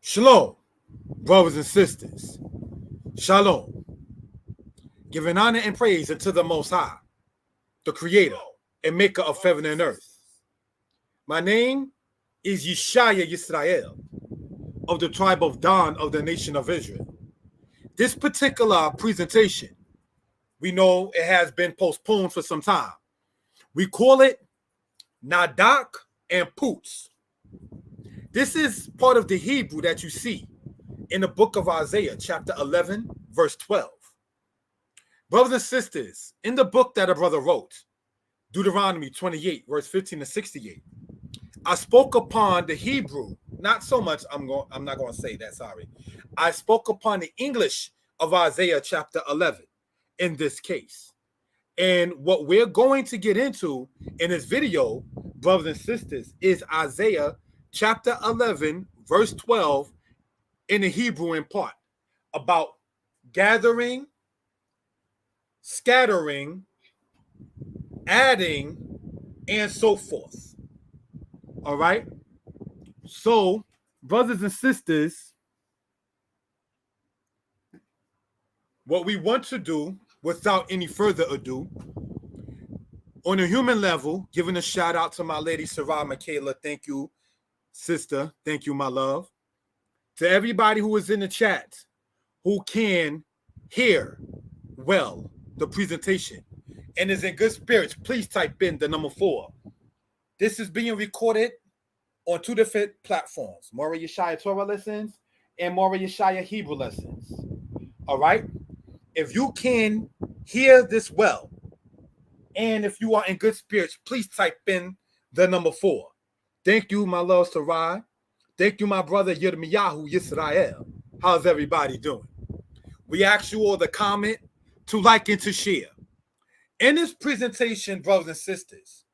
Shalom, brothers and sisters. Shalom. Giving honor and praise unto the Most High, the Creator and Maker of heaven and earth. My name is Yeshaya Yisrael, of the tribe of Dan of the nation of Israel. This particular presentation, we know it has been postponed for some time. We call it Nadach and Pootz. This is part of the Hebrew that you see in the book of Isaiah, chapter 11, verse 12. Brothers and sisters, in the book that a brother wrote, Deuteronomy 28, verse 15 to 68, I spoke upon the Hebrew, not so much, I'm not going to say that, sorry. I spoke upon the English of Isaiah chapter 11 in this case. And what we're going to get into in this video, brothers and sisters, is Isaiah chapter 11, verse 12 in the Hebrew in part, about gathering, scattering, adding, and so forth. All right? So, brothers and sisters, what we want to do, without any further ado, on a human level, giving a shout out to my lady Sarah Michaela. Thank you, sister. Thank you, my love. To everybody who is in the chat, who can hear well the presentation and is in good spirits, please type in the number 4. This is being recorded on 2 different platforms, Mora Yeshaya Torah Lessons and Mora Yeshaya Hebrew Lessons. All right? If you can hear this well, and if you are in good spirits, please type in the number 4. Thank you, my love, Sarai. Thank you, my brother, Yirmiyahu Yisrael. How's everybody doing? We ask you all to comment, to like, and to share. In this presentation, brothers and sisters,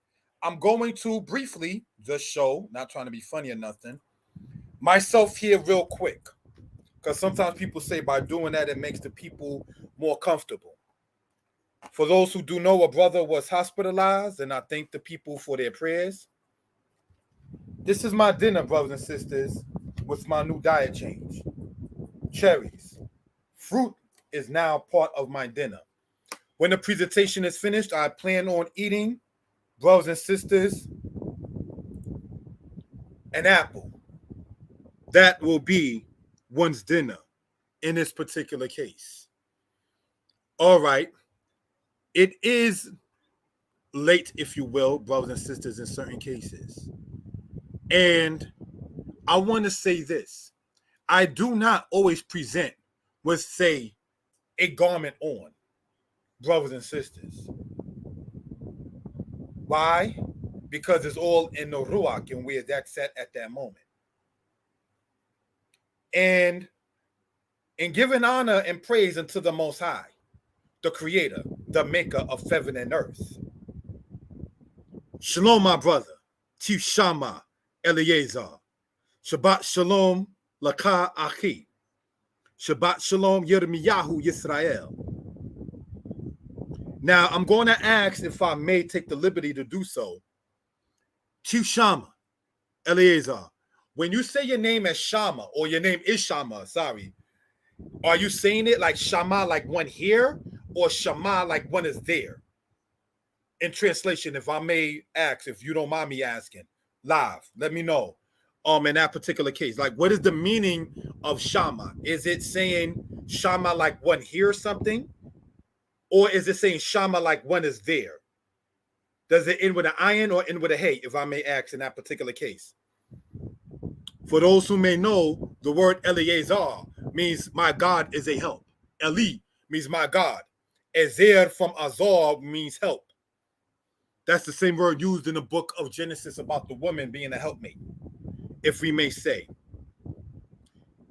I'm going to briefly just show, not trying to be funny or nothing, myself here real quick. Because sometimes people say by doing that, it makes the people more comfortable. For those who do know, a brother was hospitalized, and I thank the people for their prayers. This is my dinner, brothers and sisters, with my new diet change. Cherries. Fruit is now part of my dinner. When the presentation is finished, I plan on eating, brothers and sisters, an apple. That will be one's dinner in this particular case. All right. It is late, if you will, brothers and sisters, in certain cases. And I want to say this. I do not always present with, say, a garment on, brothers and sisters. Why? Because it's all in the Ruach and where that's at that moment. And in giving honor and praise unto the Most High, the Creator, the Maker of heaven and earth. Shalom, my brother, Chief Shama Eliezer. Shabbat Shalom, Laka Achi. Shabbat Shalom, Yirmiyahu Yisrael. Now, I'm going to ask if I may take the liberty to do so. Chief Shama Eliezer, when you say your name as Shama, or your name is Shama, sorry, are you saying it like Shama, like one here, or Shama, like one is there? In translation, if I may ask, if you don't mind me asking, live, let me know. In that particular case, like, what is the meaning of Shama? Is it saying Shama like one hears something, or is it saying Shama like one is there? Does it end with an ayin or end with a hey, if I may ask in that particular case? For those who may know, the word Eliezer means my God is a help. Eli means my God. Ezer from Azar means help. That's the same word used in the book of Genesis about the woman being a helpmate, if we may say.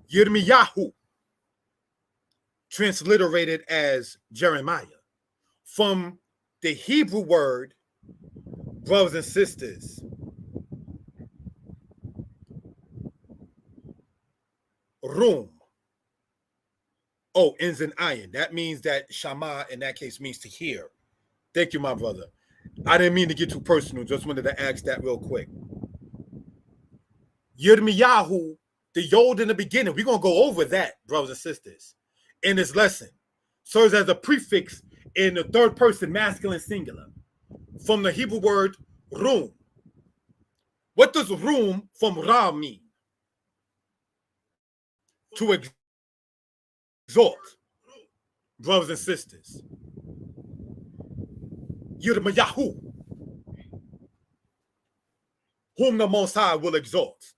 Yirmiyahu, transliterated as Jeremiah, from the Hebrew word, brothers and sisters, room. Oh, ends in ayin. That means that Shama in that case means to hear. Thank you, my brother. I didn't mean to get too personal. Just wanted to ask that real quick. Yirmiyahu The Yod in the beginning, we're going to go over that, brothers and sisters, in this lesson. Serves as a prefix in the third person masculine singular from the Hebrew word room. What does room from Ra mean? To exalt, brothers and sisters. Yirmayahu, whom the Most High will exalt.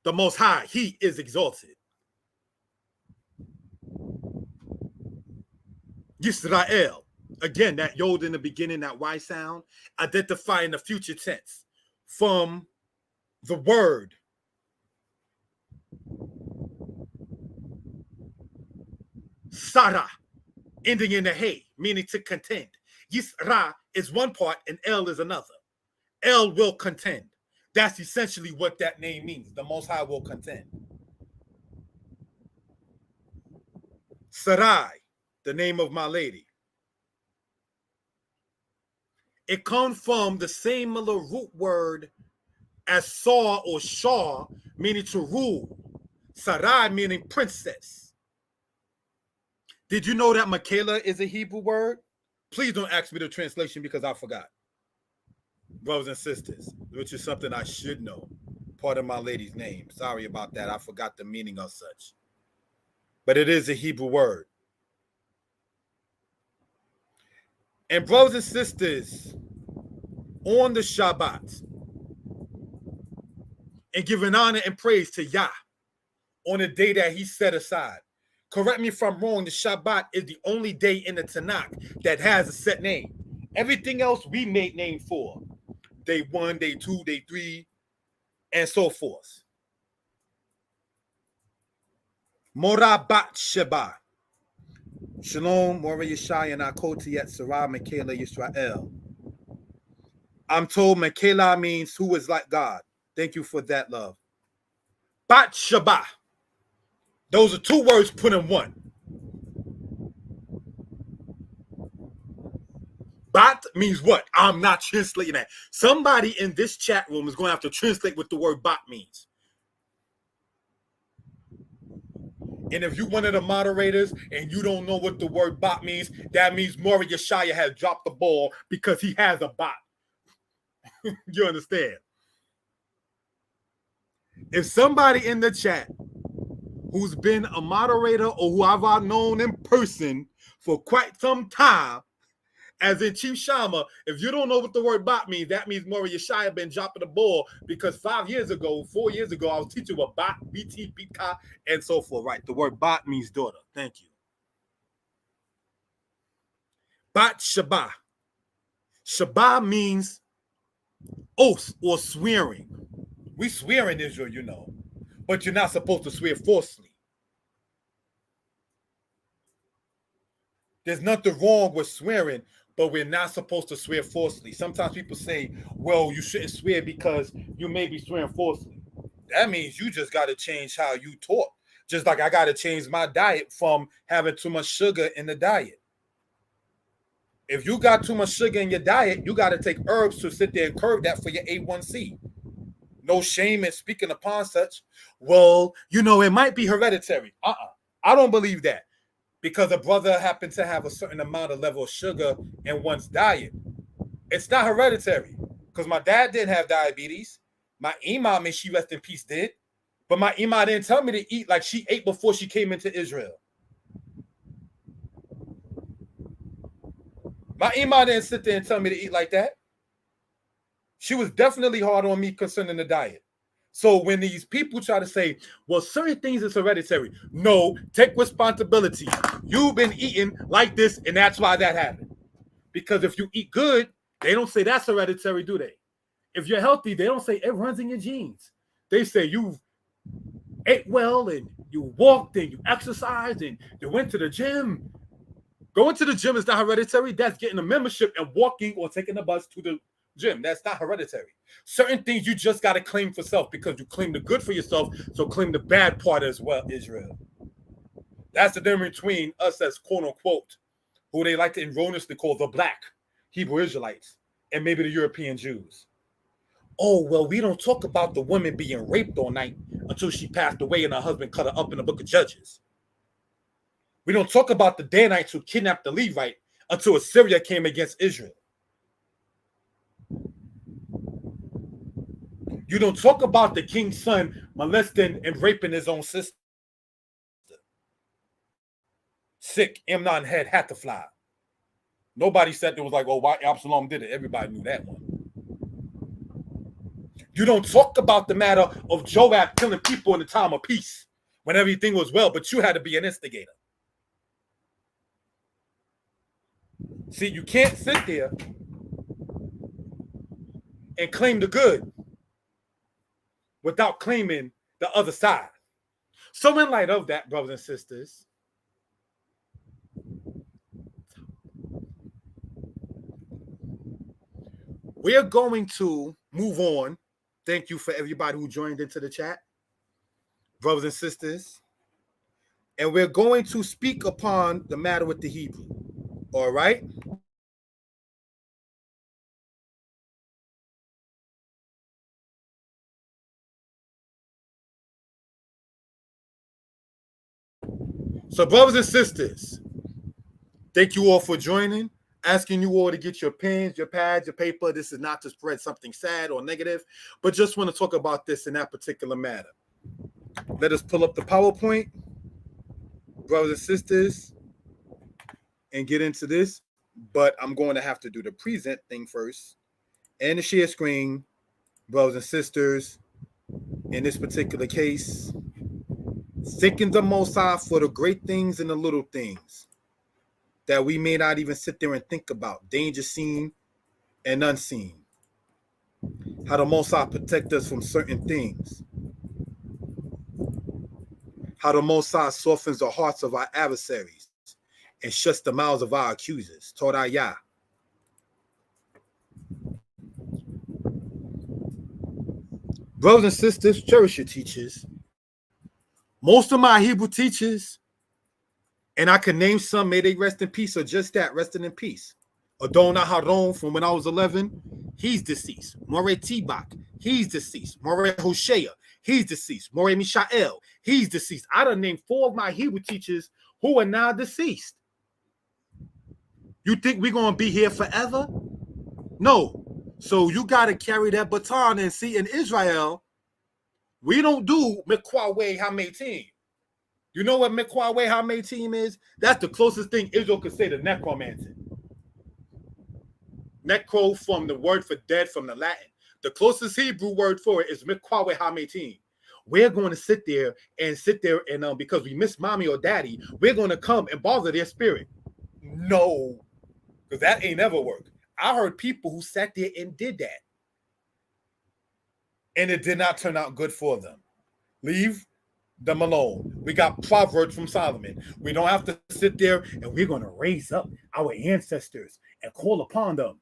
The Most High, he is exalted. Yisrael, again, that Yod in the beginning, that Y sound, identifying the future tense from the word Sarah, ending in a hey, meaning to contend. Yisra is one part and El is another. El will contend. That's essentially what that name means. The Most High will contend. Sarai, the name of my lady. It comes from the similar root word as Saw or Shah, meaning to rule. Sarai meaning princess. Did you know that Michaela is a Hebrew word? Please don't ask me the translation because I forgot. Brothers and sisters, which is something I should know. Part of my lady's name. Sorry about that. I forgot the meaning of such. But it is a Hebrew word. And brothers and sisters, on the Shabbat, and giving honor and praise to Yah on the day that he set aside. Correct me if I'm wrong, the Shabbat is the only day in the Tanakh that has a set name. Everything else we make name for. Day 1, day 2, day 3, and so forth. Morabat Sheba. Shalom, Mora Yeshai, and Akoti Yet Sarah, Michaela Yisrael. I'm told Michaela means who is like God. Thank you for that, love. Bat Sheba. Those are two words put in one. Bat means what? I'm not translating that. Somebody in this chat room is going to have to translate what the word bat means. And if you're one of the moderators and you don't know what the word bot means, that means Maury Yeshaya has dropped the ball because he has a bot. You understand? If somebody in the chat who's been a moderator or who I've known in person for quite some time, as in Chief Shama, if you don't know what the word bot means, that means Maury Yeshaya been dropping the ball because 4 years ago, I was teaching what bot, BT, Bika, and so forth. Right. The word bot means daughter. Thank you. Bat Shabbat. Shabbat means oath or swearing. We swear in Israel, you know, but you're not supposed to swear falsely. There's nothing wrong with swearing, but we're not supposed to swear falsely. Sometimes people say, well, you shouldn't swear because you may be swearing falsely. That means you just got to change how you talk. Just like I got to change my diet from having too much sugar in the diet. If you got too much sugar in your diet, you got to take herbs to sit there and curb that for your A1C. No shame in speaking upon such. Well, you know, it might be hereditary. I don't believe that. Because a brother happened to have a certain amount of level of sugar in one's diet. It's not hereditary. Because my dad didn't have diabetes. My imam, may she rest in peace, did. But my imam didn't tell me to eat like she ate before she came into Israel. My imam didn't sit there and tell me to eat like that. She was definitely hard on me concerning the diet. So when these people try to say, well, certain things is hereditary. No, take responsibility. You've been eating like this, and that's why that happened. Because if you eat good, they don't say that's hereditary, do they? If you're healthy, they don't say it runs in your genes. They say you ate well, and you walked, and you exercised, and you went to the gym. Going to the gym is not hereditary. That's getting a membership and walking or taking the bus to the gym. That's not hereditary. Certain things you just got to claim for self because you claim the good for yourself, so claim the bad part as well, Israel. That's the difference between us as quote-unquote, who they like to erroneously call the black Hebrew Israelites, and maybe the European Jews. Oh, well, we don't talk about the woman being raped all night until she passed away and her husband cut her up in the book of Judges. We don't talk about the Danites who kidnapped the Levite until Assyria came against Israel. You don't talk about the king's son molesting and raping his own sister. Sick, Amnon had to fly. Nobody said there was like, oh, why Absalom did it. Everybody knew that one. You don't talk about the matter of Joab killing people in the time of peace when everything was well, but you had to be an instigator. See, you can't sit there and claim the good without claiming the other side. So in light of that, brothers and sisters, we are going to move on. Thank you for everybody who joined into the chat, brothers and sisters. And we're going to speak upon the matter with the Hebrew. All right? So, brothers and sisters, thank you all for joining. Asking you all to get your pens, your pads, your paper. This is not to spread something sad or negative, but just want to talk about this in that particular matter. Let us pull up the PowerPoint, brothers and sisters, and get into this. But I'm going to have to do the present thing first and the share screen, brothers and sisters. In this particular case, thanking the Most High for the great things and the little things that we may not even sit there and think about, danger seen and unseen. How the Most High protect us from certain things. How the Most High softens the hearts of our adversaries and shuts the mouths of our accusers. Torah Yah. Brothers and sisters, cherish your teachers. Most of my Hebrew teachers, and I can name some, may they rest in peace, or just that, resting in peace. Adonai Haron from when I was 11, he's deceased. Moreh Tibak, he's deceased. Moreh Hoshea, he's deceased. Moreh Mishael, he's deceased. I done named 4 of my Hebrew teachers who are now deceased. You think we're going to be here forever? No. So you got to carry that baton and see, in Israel, we don't do Mikwawe Hametim. You know what Mikwawe Hametim is? That's the closest thing Israel could say to necromancy. Necro from the word for dead from the Latin. The closest Hebrew word for it is Mikwawe Hametim. We're going to sit there and because we miss mommy or daddy, we're going to come and bother their spirit. No, because that ain't ever worked. I heard people who sat there and did that, and it did not turn out good for them. Leave them alone. We got Proverbs from Solomon. We don't have to sit there and we're going to raise up our ancestors and call upon them.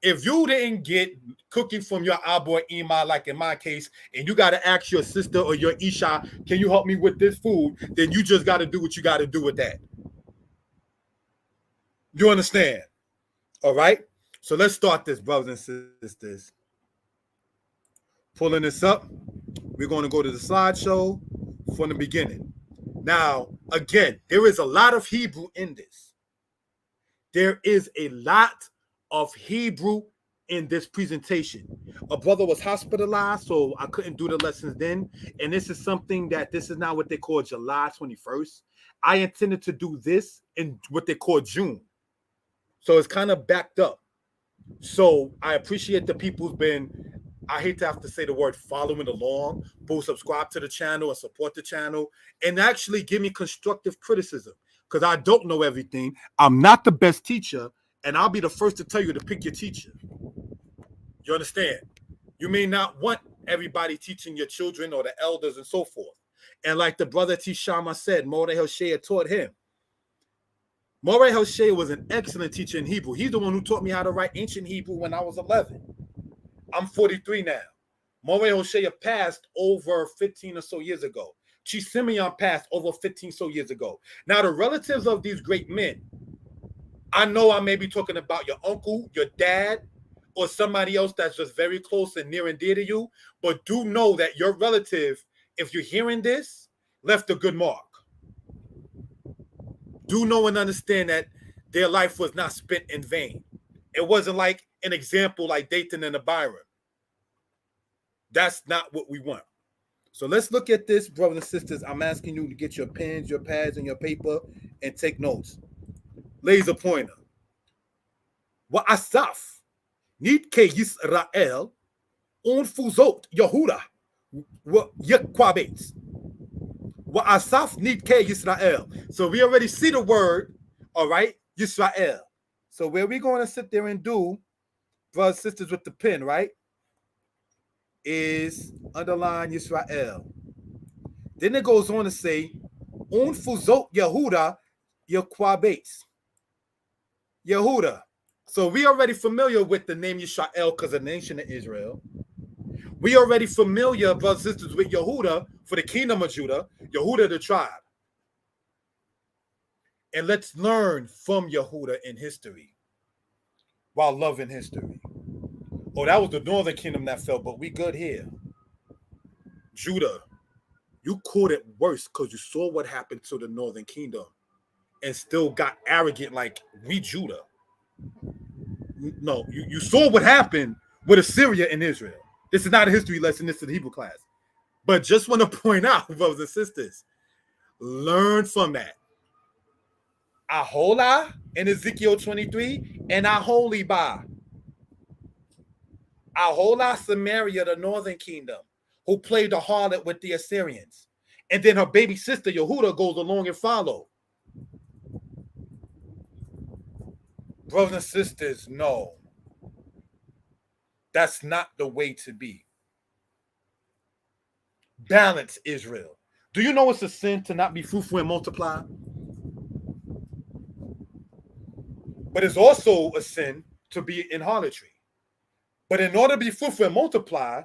If you didn't get cooking from your Abba or Ima, like in my case, and you got to ask your sister or your Isha, can you help me with this food? Then you just got to do what you got to do with that. You understand? All right? So let's start this, brothers and sisters. Pulling this up. We're going to go to the slideshow from the beginning. Now, again, there is a lot of Hebrew in this. There is a lot of Hebrew in this presentation. A brother was hospitalized, so I couldn't do the lessons then. And this is something that this is now what they call July 21st. I intended to do this in what they call June. So it's kind of backed up. So I appreciate the people who've been, I hate to have to say the word following along, but subscribe to the channel and support the channel and actually give me constructive criticism because I don't know everything. I'm not the best teacher, and I'll be the first to tell you to pick your teacher. You understand? You may not want everybody teaching your children or the elders and so forth. And like the brother Tishama said, Moreh Hoshea taught him. Moreh Hoshea was an excellent teacher in Hebrew. He's the one who taught me how to write ancient Hebrew when I was 11. I'm 43 now. Moreh Hoshea passed over 15 or so years ago. Chi Simeon passed over 15 so years ago. Now, the relatives of these great men, I know I may be talking about your uncle, your dad, or somebody else that's just very close and near and dear to you, but do know that your relative, if you're hearing this, left a good mark. Do know and understand that their life was not spent in vain. It wasn't like an example like Dathan and Abiram. That's not what we want. So let's look at this, brothers and sisters. I'm asking you to get your pens, your pads, and your paper and take notes. Laser pointer. Wa'asaf nidke Yisrael unfuzot Yehuda Yekwabet. Wa'asaf nidke Yisrael. So we already see the word, all right, Yisrael. So where we going to sit there and do, brothers and sisters with the pen, right, is underline Yisrael. Then it goes on to say, unfuzot Yehuda Yekwabet. Yehuda. So we already familiar with the name Yisrael because of the nation of Israel. We already familiar, brothers and sisters, with Yehuda for the kingdom of Judah, Yehuda the tribe. And let's learn from Yehuda in history while loving history. Oh, that was the northern kingdom that fell, but we good here. Judah, you caught it worse because you saw what happened to the northern kingdom and still got arrogant like we Judah. No, you saw what happened with Assyria and Israel. This is not a history lesson. This is a Hebrew class. But just want to point out, brothers and sisters, learn from that. Aholah in Ezekiel 23 and Aholibah. Aholah, Samaria, the northern kingdom, who played the harlot with the Assyrians. And then her baby sister, Yehuda, goes along and follow. Brothers and sisters, no. That's not the way to be. Balance Israel. Do you know it's a sin to not be fruitful and multiply? But it's also a sin to be in harlotry. But in order to be fruitful and multiply,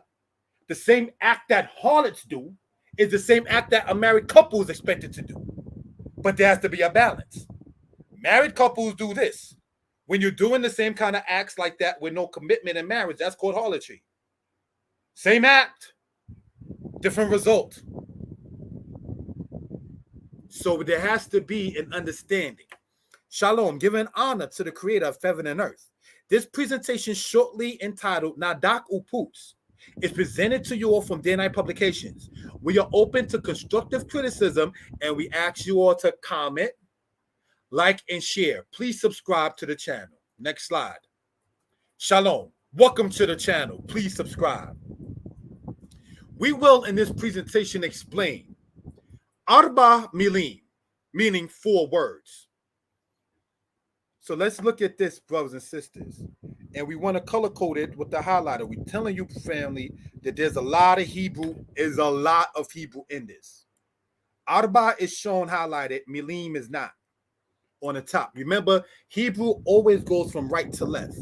the same act that harlots do is the same act that a married couple is expected to do. But there has to be a balance. Married couples do this. When you're doing the same kind of acts like that with no commitment in marriage, that's called harlotry. Same act, different result. So there has to be an understanding. Shalom, giving honor to the creator of heaven and earth. This presentation, shortly entitled Nadach and Pootz, is presented to you all from Day Night Publications. We are open to constructive criticism, and we ask you all to comment, like, and share. Please subscribe to the channel. Next slide. Shalom. Welcome to the channel. Please subscribe. We will, in this presentation, explain Arba Milim, meaning 4 words. So let's look at this, brothers and sisters. And we want to color code it with the highlighter. We're telling you, family, that there's a lot of Hebrew in this. Arba is shown highlighted. Milim is not. On the top. Remember, Hebrew always goes from right to left.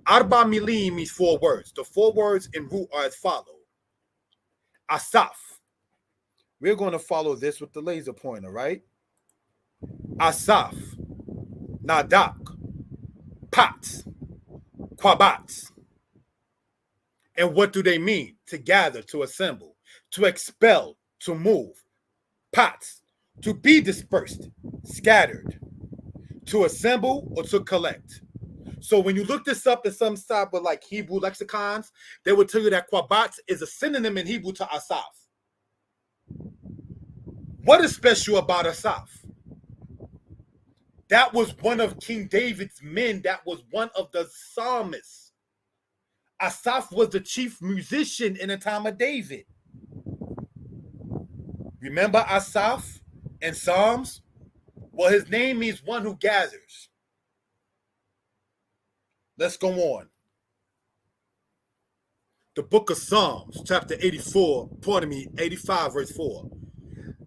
Arba Milim means 4 words. The 4 words in root are as follows. Asaf. We're going to follow this with the laser pointer, right? Asaf. Nadach. Pootz. Quabatz. And what do they mean? To gather, to assemble, to expel, to move. Pootz. To be dispersed, scattered, to assemble, or to collect. So when you look this up in some type of like Hebrew lexicons, they will tell you that Quabatz is a synonym in Hebrew to Asaf. What is special about Asaf? That was one of King David's men. That was one of the psalmists. Asaf was the chief musician in the time of David. Remember Asaf? In Psalms, well, his name means one who gathers. Let's go on. The book of Psalms, chapter 85, verse 4.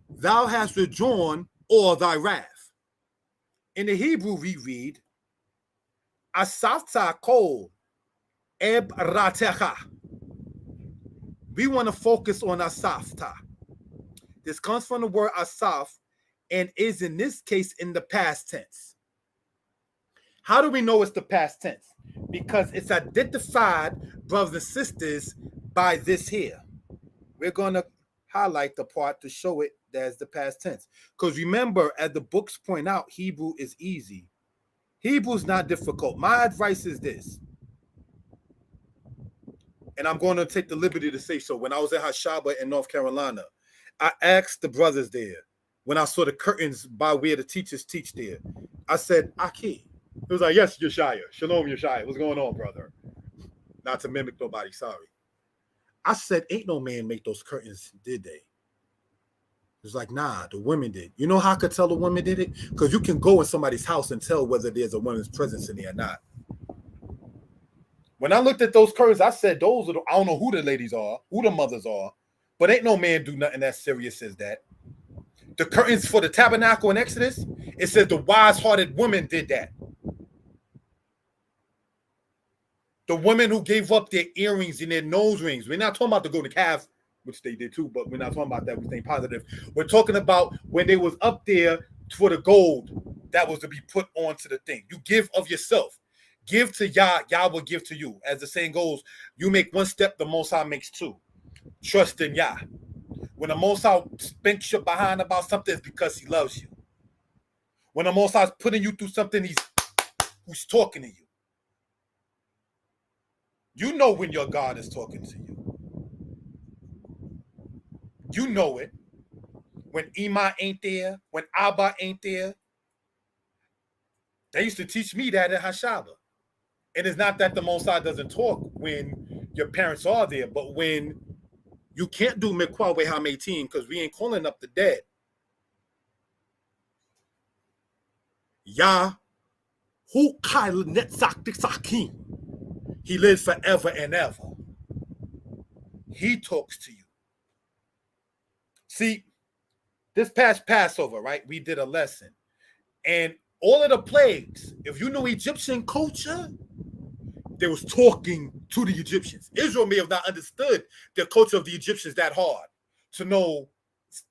Thou hast withdrawn all thy wrath. In the Hebrew, we read, Asafta kol eb ratecha. We want to focus on Asafta. This comes from the word Asaf and is in this case in the past tense. How do we know it's the past tense? Because it's identified, brothers and sisters, by this here. We're going to highlight the part to show it as the past tense. Because remember, as the books point out, Hebrew is easy. Hebrew is not difficult. My advice is this, and I'm going to take the liberty to say so. When I was at Hashaba in North Carolina, I asked the brothers there, when I saw the curtains by where the teachers teach there, I said, Aki. He was like, yes, Yeshaya. Shalom, Yeshaya. What's going on, brother? Not to mimic nobody, sorry. I said, ain't no man make those curtains, did they? It was like, nah, the women did. You know how I could tell the women did it? Because you can go in somebody's house and tell whether there's a woman's presence in there or not. When I looked at those curtains, I said, those are I don't know who the ladies are, who the mothers are, but ain't no man do nothing that serious as that. The curtains for the tabernacle in Exodus, it says the wise-hearted woman did that. The women who gave up their earrings and their nose rings. We're not talking about the golden calf, which they did too, but we're not talking about that. We're staying positive. We're talking about when they was up there for the gold that was to be put onto the thing. You give of yourself. Give to Yah, Yah will give to you. As the saying goes, you make one step, the Most High makes two. Trust in Yah. When the Most High spanks you behind about something, it's because he loves you. When the Most High is putting you through something, he's talking to you. You know when your God is talking to you. You know it. When Ima ain't there, when Abba ain't there. They used to teach me that at Hashaba. And it's not that the Most High doesn't talk when your parents are there, but when you can't do Mikwa Wehametim because we ain't calling up the dead. Yah, Hu Kai Netzak Sakim. He lives forever and ever. He talks to you. See, this past Passover, right? We did a lesson. And all of the plagues, if you know Egyptian culture, they was talking to the Egyptians. Israel may have not understood the culture of the Egyptians that hard to know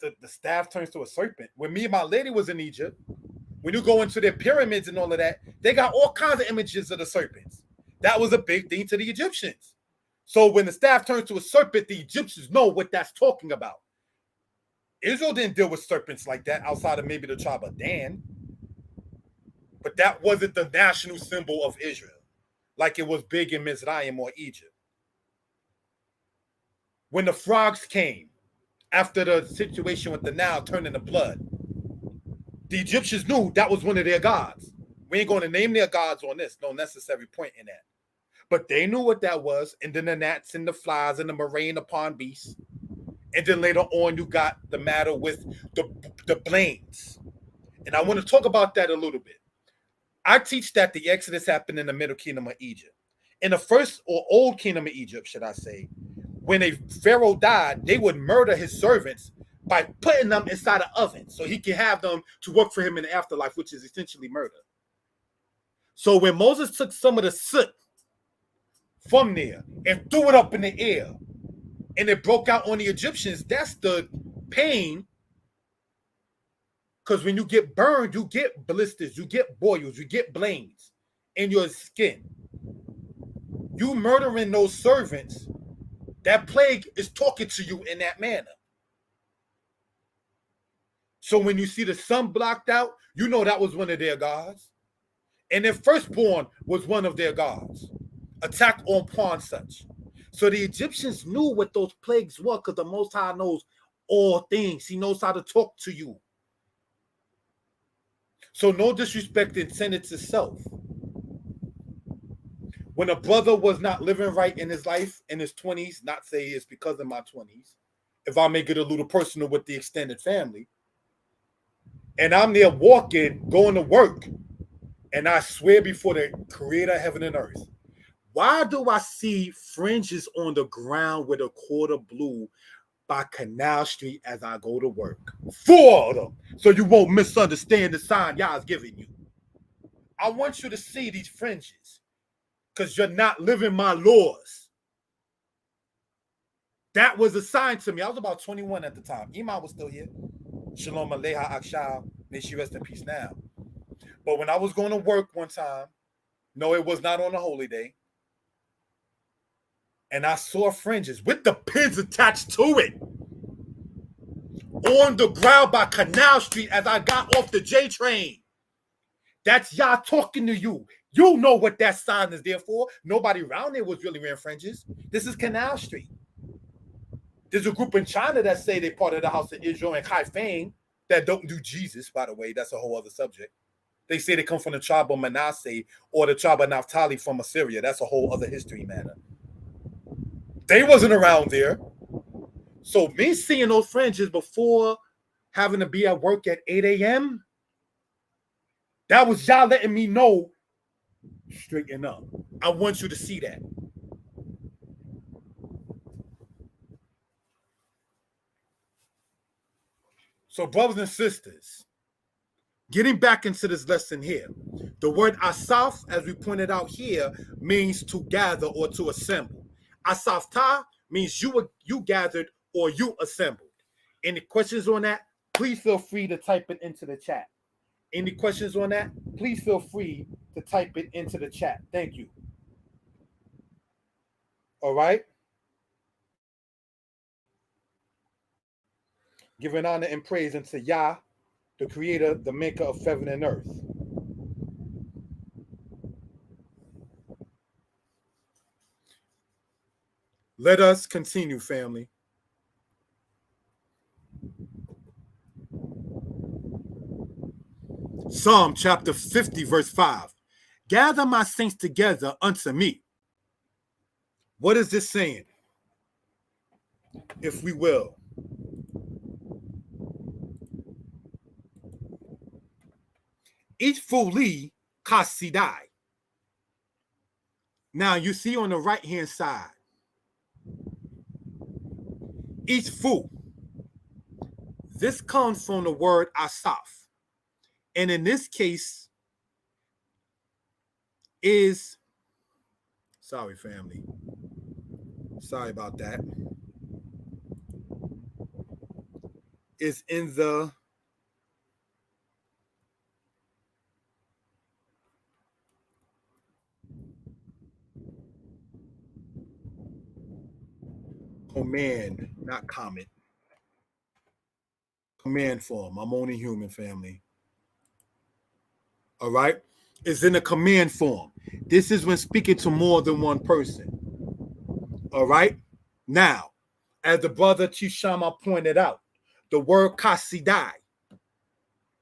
the staff turns to a serpent. When me and my lady was in Egypt, when you go into their pyramids and all of that, they got all kinds of images of the serpents. That was a big thing to the Egyptians. So when the staff turns to a serpent, the Egyptians know what that's talking about. Israel didn't deal with serpents like that outside of maybe the tribe of Dan. But that wasn't the national symbol of Israel, like it was big in Mizraim or Egypt. When the frogs came, after the situation with the Nile turning to blood, the Egyptians knew that was one of their gods. We ain't going to name their gods on this. No necessary point in that. But they knew what that was. And then the gnats and the flies and the moraine upon beasts. And then later on, you got the matter with the blains. And I want to talk about that a little bit. I teach that the Exodus happened in the Middle Kingdom of Egypt. In the first or Old Kingdom of Egypt, should I say, when a pharaoh died, they would murder his servants by putting them inside an oven so he can have them to work for him in the afterlife, which is essentially murder. So when Moses took some of the soot from there and threw it up in the air and it broke out on the Egyptians, that's the pain. Because when you get burned, you get blisters, you get boils, you get blains in your skin. You murdering those servants, that plague is talking to you in that manner. So when you see the sun blocked out, you know that was one of their gods. And their firstborn was one of their gods. Attack on pawn such. So the Egyptians knew what those plagues were because the Most High knows all things. He knows how to talk to you. So no disrespect in sentence itself. When a brother was not living right in his life, in his 20s, not say it's because of my 20s, if I may get a little personal with the extended family, and I'm there walking, going to work, and I swear before the creator of heaven and earth, why do I see fringes on the ground with a quarter blue by Canal Street as I go to work? 4 of them, so you won't misunderstand the sign Yah's giving you. I want you to see these fringes because you're not living my laws. That was a sign to me. I was about 21 at the time. Iman was still here. Shalom Aleha Akshal. May she rest in peace now. But when I was going to work one time, No, it was not on a holy day. And I saw fringes with the pins attached to it on the ground by Canal Street as I got off the J train. That's y'all talking to you. You know what that sign is there for. Nobody around there was really wearing fringes. This is Canal Street. There's a group in China that say they're part of the House of Israel and Haifang that don't do Jesus, by the way. That's a whole other subject. They say they come from the tribe of Manasseh or the tribe of Naphtali from Assyria. That's a whole other history matter. They wasn't around there. So me seeing those fringes before having to be at work at 8 a.m., that was y'all letting me know, straighten up. I want you to see that. So brothers and sisters, getting back into this lesson here, the word asaf, as we pointed out here, means to gather or to assemble. Asafta means you gathered or you assembled. Any questions on that? Please feel free to type it into the chat. Any questions on that? Please feel free to type it into the chat. Thank you. All right. Giving honor and praise unto Yah, the creator, the maker of heaven and earth. Let us continue, family. Psalm chapter 50, verse 5. Gather my saints together unto me. What is this saying? If we will. Each fuli kasidai. Now you see on the right hand side, each fu. This comes from the word asaf, and in this case is, sorry family, sorry about that, is in the command, not comment. Command form. I'm only human, family. All right? It's in a command form. This is when speaking to more than one person. All right? Now, as the brother Chishama pointed out, the word kasidai,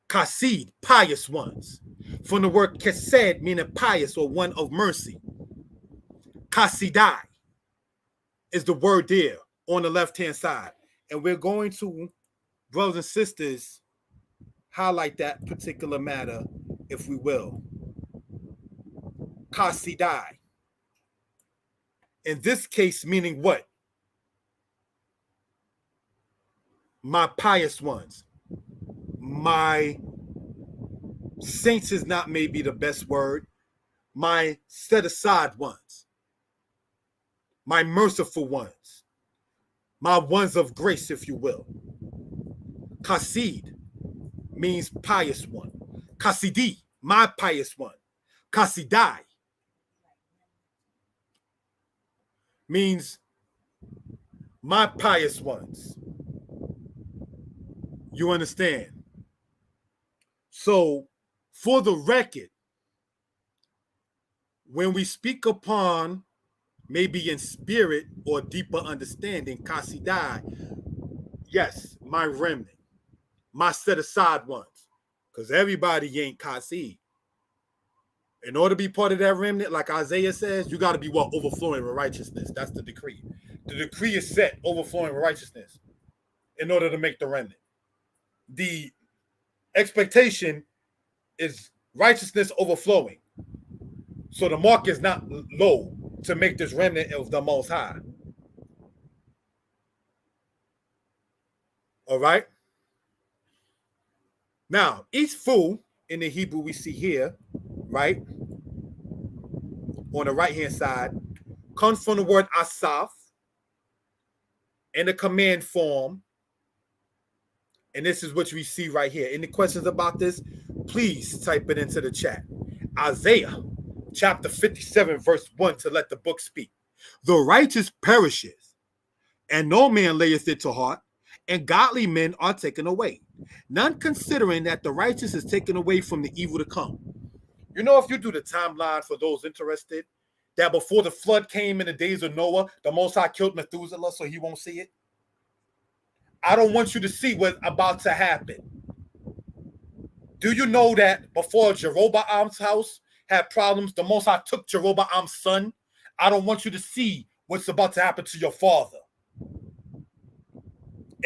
kasid, pious ones, from the word kesed, meaning pious or one of mercy. Kasidai is the word there on the left-hand side. And we're going to, brothers and sisters, highlight that particular matter, if we will. Kasidai. In this case, meaning what? My pious ones. My saints is not maybe the best word. My set aside ones. My merciful ones. My ones of grace, if you will. Kasid means pious one. Kasidi, my pious one. Kasidai means my pious ones. You understand? So, for the record, when we speak upon maybe in spirit or deeper understanding, Kasidai, yes, my remnant, my set aside ones, because everybody ain't Kasid. In order to be part of that remnant, like Isaiah says, you got to be what? Overflowing with righteousness. That's the decree. The decree is set, overflowing with righteousness, in order to make the remnant. The expectation is righteousness overflowing. So the mark is not low to make this remnant of the Most High. All right? Now, each fool in the Hebrew we see here, right, on the right-hand side, comes from the word asaf in the command form. And this is what we see right here. Any questions about this? Please type it into the chat. Isaiah chapter 57, verse 1, to let the book speak. The righteous perishes, and no man layeth it to heart, and godly men are taken away. None considering that the righteous is taken away from the evil to come. You know, if you do the timeline for those interested, that before the flood came in the days of Noah, the Most High killed Methuselah so he won't see it. I don't want you to see what's about to happen. Do you know that before Jeroboam's house had problems, the Most High took Jeroboam's son? I don't want you to see what's about to happen to your father.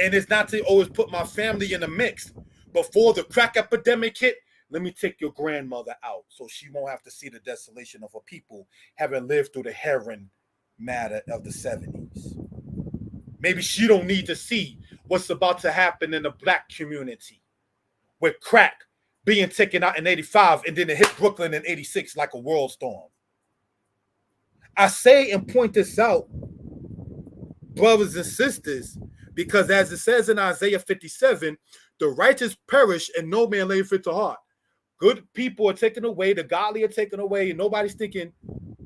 And it's not to always put my family in the mix. Before the crack epidemic hit, let me take your grandmother out so she won't have to see the desolation of her people having lived through the heroin matter of the 70s. Maybe she don't need to see what's about to happen in the black community with crack being taken out in 85 and then it hit Brooklyn in 86 like a world storm. I say and point this out, brothers and sisters, because as it says in Isaiah 57, the righteous perish and no man layeth it to heart. Good people are taken away, the godly are taken away, and nobody's thinking,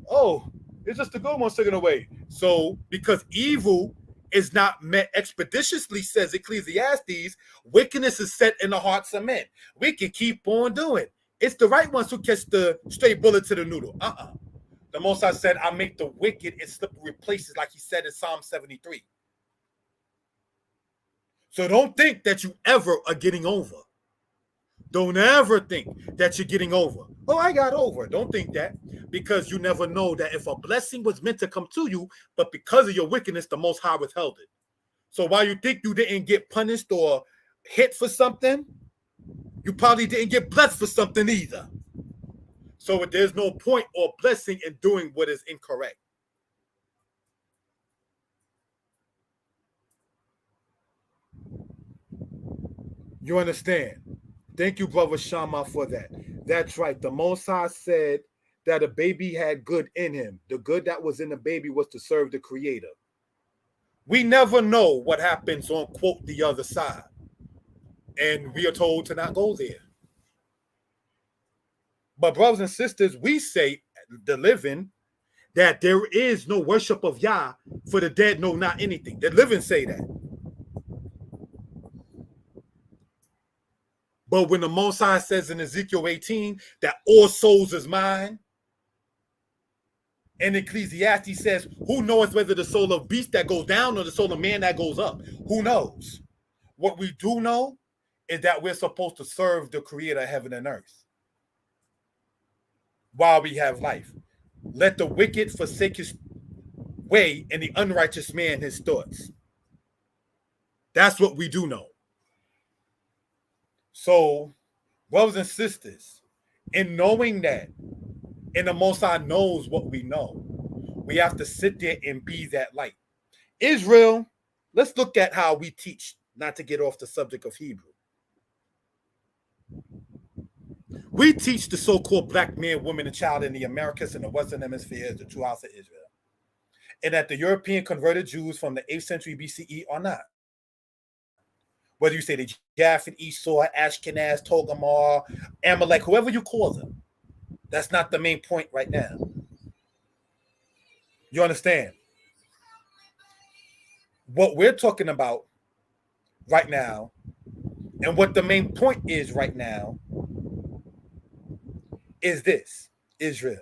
oh, it's just the good ones taken away. So because evil is not met expeditiously, says Ecclesiastes, wickedness is set in the hearts of men. We can keep on doing. It's the right ones who catch the straight bullet to the noodle. The Most High said, I make the wicked in slippery places, like he said in Psalm 73. So don't think that you ever are getting over. Don't ever think that you're getting over. Oh, I got over. Don't think that, because you never know that if a blessing was meant to come to you, but because of your wickedness, the Most High withheld it. So while you think you didn't get punished or hit for something, you probably didn't get blessed for something either. So there's no point or blessing in doing what is incorrect. You understand? Thank you, Brother Shama, for that. That's right. The Most High said that a baby had good in him. The good that was in the baby was to serve the Creator. We never know what happens on, quote, the other side. And we are told to not go there. But brothers and sisters, we say, the living, that there is no worship of Yah for the dead, no, not anything. The living say that. But when the Most High says in Ezekiel 18 that all souls is mine, and Ecclesiastes says, who knoweth whether the soul of beast that goes down or the soul of man that goes up? Who knows? What we do know is that we're supposed to serve the Creator of heaven and earth while we have life. Let the wicked forsake his way and the unrighteous man his thoughts. That's what we do know. So, brothers and sisters, in knowing that, and the Most High knows what we know, we have to sit there and be that light. Israel, let's look at how we teach, not to get off the subject of Hebrew. We teach the so-called black man, woman, and child in the Americas and the Western Hemisphere as the true house of Israel, and that the European converted Jews from the 8th century BCE are not. Whether you say the Japheth, Esau, Ashkenaz, Togarmah, Amalek, whoever you call them, that's not the main point right now. You understand? What we're talking about right now, and what the main point is right now, is this, Israel.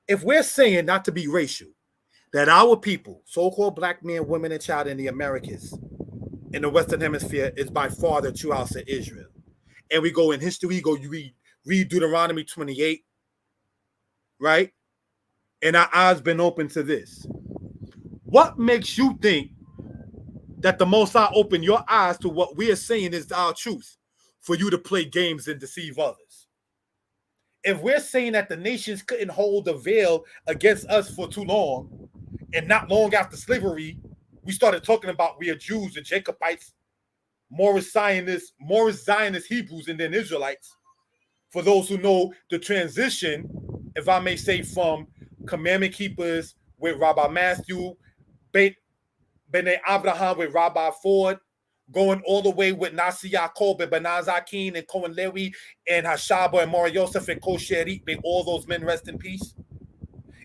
If we're saying, not to be racial, that our people, so-called black men, women, and child in the Americas, in the Western Hemisphere, is by far the true house of Israel. And we go in history, read Deuteronomy 28, right? And our eyes been open to this. What makes you think that the Most High opened your eyes to what we are saying is our truth for you to play games and deceive others? If we're saying that the nations couldn't hold the veil against us for too long, and not long after slavery, we started talking about we are Jews, the Jacobites, Morris Zionist Hebrews, and then Israelites. For those who know the transition, if I may say, from commandment keepers with Rabbi Matthew, Bene Abraham with Rabbi Ford, going all the way with Nasi Yaakov and Banazakin and Cohen Lewi and Hashaba and Mor Yosef and Kosherit, may all those men rest in peace.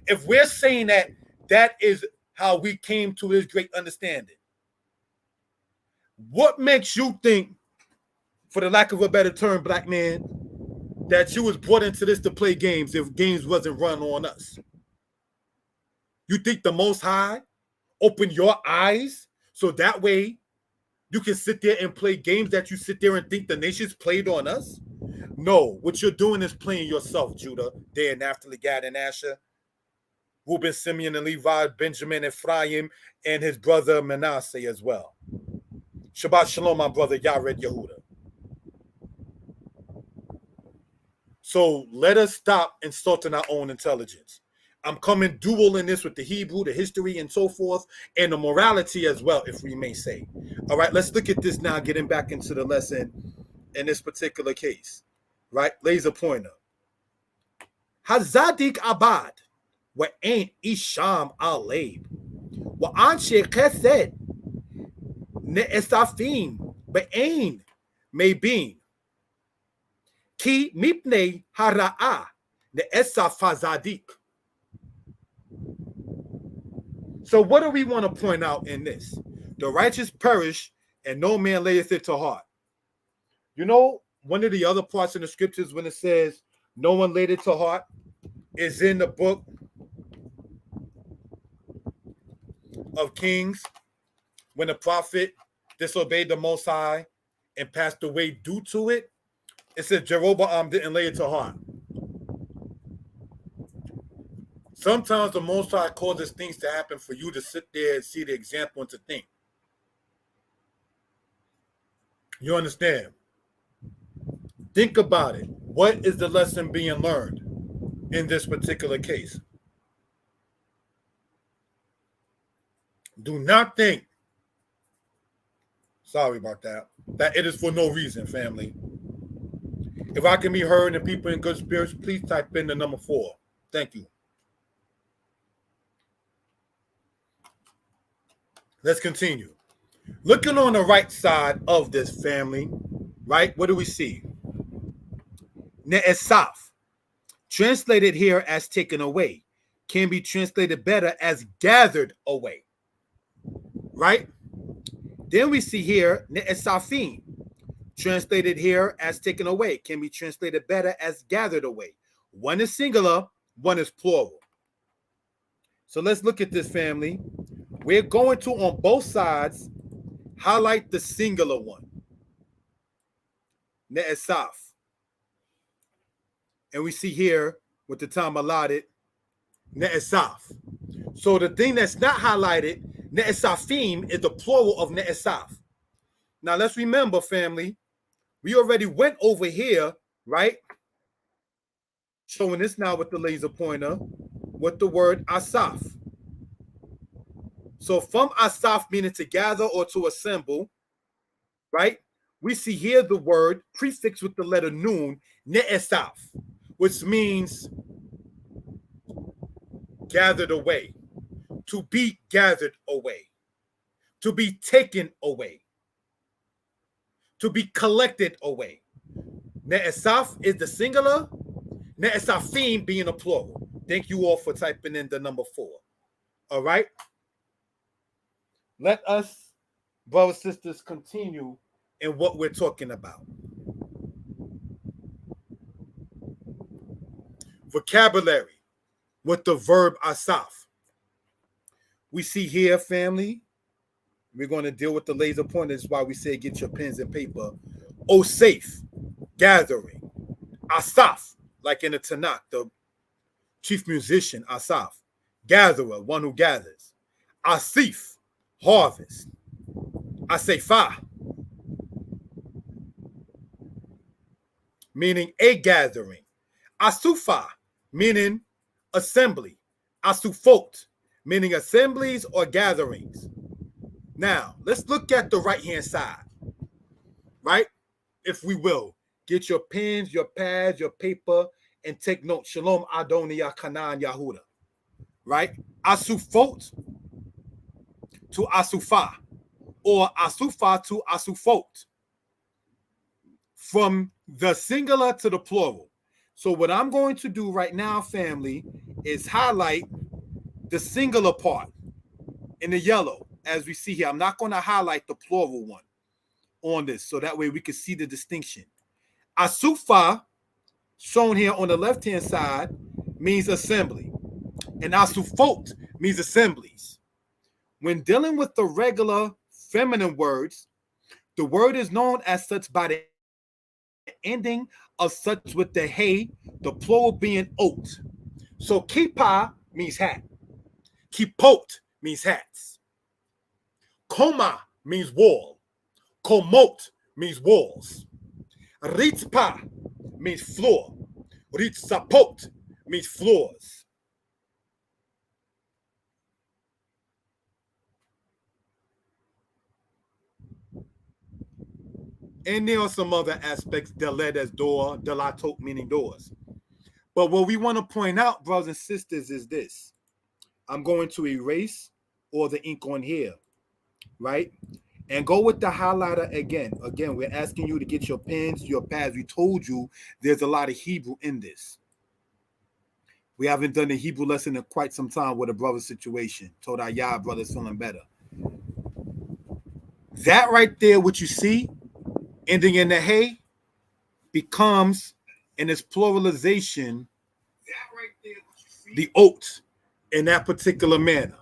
If we're saying that that is how we came to this great understanding, what makes you think, for the lack of a better term, black man, that you was brought into this to play games if games wasn't run on us? You think the Most High open your eyes so that way you can sit there and play games that you sit there and think the nations played on us? No, what you're doing is playing yourself, Judah, Dan, Naphtali, Gad, and Asher, Reuben, Simeon, and Levi, Benjamin, Ephraim, and his brother Manasseh as well. Shabbat Shalom, my brother Yared Yehuda. So let us stop insulting our own intelligence. I'm coming dual in this with the Hebrew, the history, and so forth, and the morality as well, if we may say. All right, let's look at this now, getting back into the lesson in this particular case. Right, laser pointer. Hazadik Abad, wa ain't Isham al-Laib, wa anshe chesed, ne'esafim, ba'ain, maybin, ki mipnei hara'a, ne'esaf hazadik. So what do we want to point out in this? The righteous perish, and no man layeth it to heart. You know, one of the other parts in the scriptures when it says no one laid it to heart is in the book of Kings, when the prophet disobeyed the Most High and passed away due to it. It says Jeroboam didn't lay it to heart. Sometimes the Most High causes things to happen for you to sit there and see the example and to think. You understand? Think about it. What is the lesson being learned in this particular case? Do not think, sorry about that it is for no reason, family. If I can be heard and people in good spirits, please type in the number 4. Thank you. Let's continue. Looking on the right side of this, family, right? What do we see? Ne'esaf, translated here as taken away, can be translated better as gathered away, right? Then we see here Ne'esafim, translated here as taken away, can be translated better as gathered away. One is singular, one is plural. So let's look at this, family. We're going to, on both sides, highlight the singular one, Ne'esaf. And we see here, with the time allotted, Ne'esaf. So the thing that's not highlighted, Ne'esafim, is the plural of Ne'esaf. Now let's remember, family, we already went over here, right? Showing this now with the laser pointer, with the word Asaf. So from Asaf, meaning to gather or to assemble, right? We see here the word prefixed with the letter Nun, Ne'esaf, which means gathered away, to be gathered away, to be taken away, to be collected away. Ne'esaf is the singular, Ne'esafim being a plural. Thank you all for typing in the number 4. All right? Let us, brothers and sisters, continue in what we're talking about. Vocabulary with the verb asaf. We see here, family, we're going to deal with the laser pointer. That's why we say get your pens and paper. Osaf, gathering. Asaf, like in the Tanakh, the chief musician, Asaf. Gatherer, one who gathers. Asif, harvest. Asafah, meaning a gathering. Asufah, meaning assembly. Asufot, meaning assemblies or gatherings. Now, let's look at the right-hand side, right? If we will. Get your pens, your pads, your paper, and take note. Shalom Adonia Kanan Yahuda, right? Asufot to Asufah. or asufa to asufot, from the singular to the plural. So what I'm going to do right now, family, is highlight the singular part in the yellow, as we see here. I'm not going to highlight the plural one on this, so that way we can see the distinction. Asufa, shown here on the left-hand side, means assembly, and asufot means assemblies. When dealing with the regular feminine words, the word is known as such by the ending of such with the hey, the plural being oat. So kippah means hat. Kippot means hats. Koma means wall. Komot means walls. Ritzpah means floor. Ritzapot means floors. And there are some other aspects, deled as door, delatot meaning doors. But what we want to point out, brothers and sisters, is this. I'm going to erase all the ink on here, right? And go with the highlighter again. Again, we're asking you to get your pens, your pads. We told you there's a lot of Hebrew in this. We haven't done a Hebrew lesson in quite some time with a brother situation. Told our Yah brother's feeling better. That right there, what you see, ending in the hey, becomes, in its pluralization, that right there, what you see, the oat in that particular manner.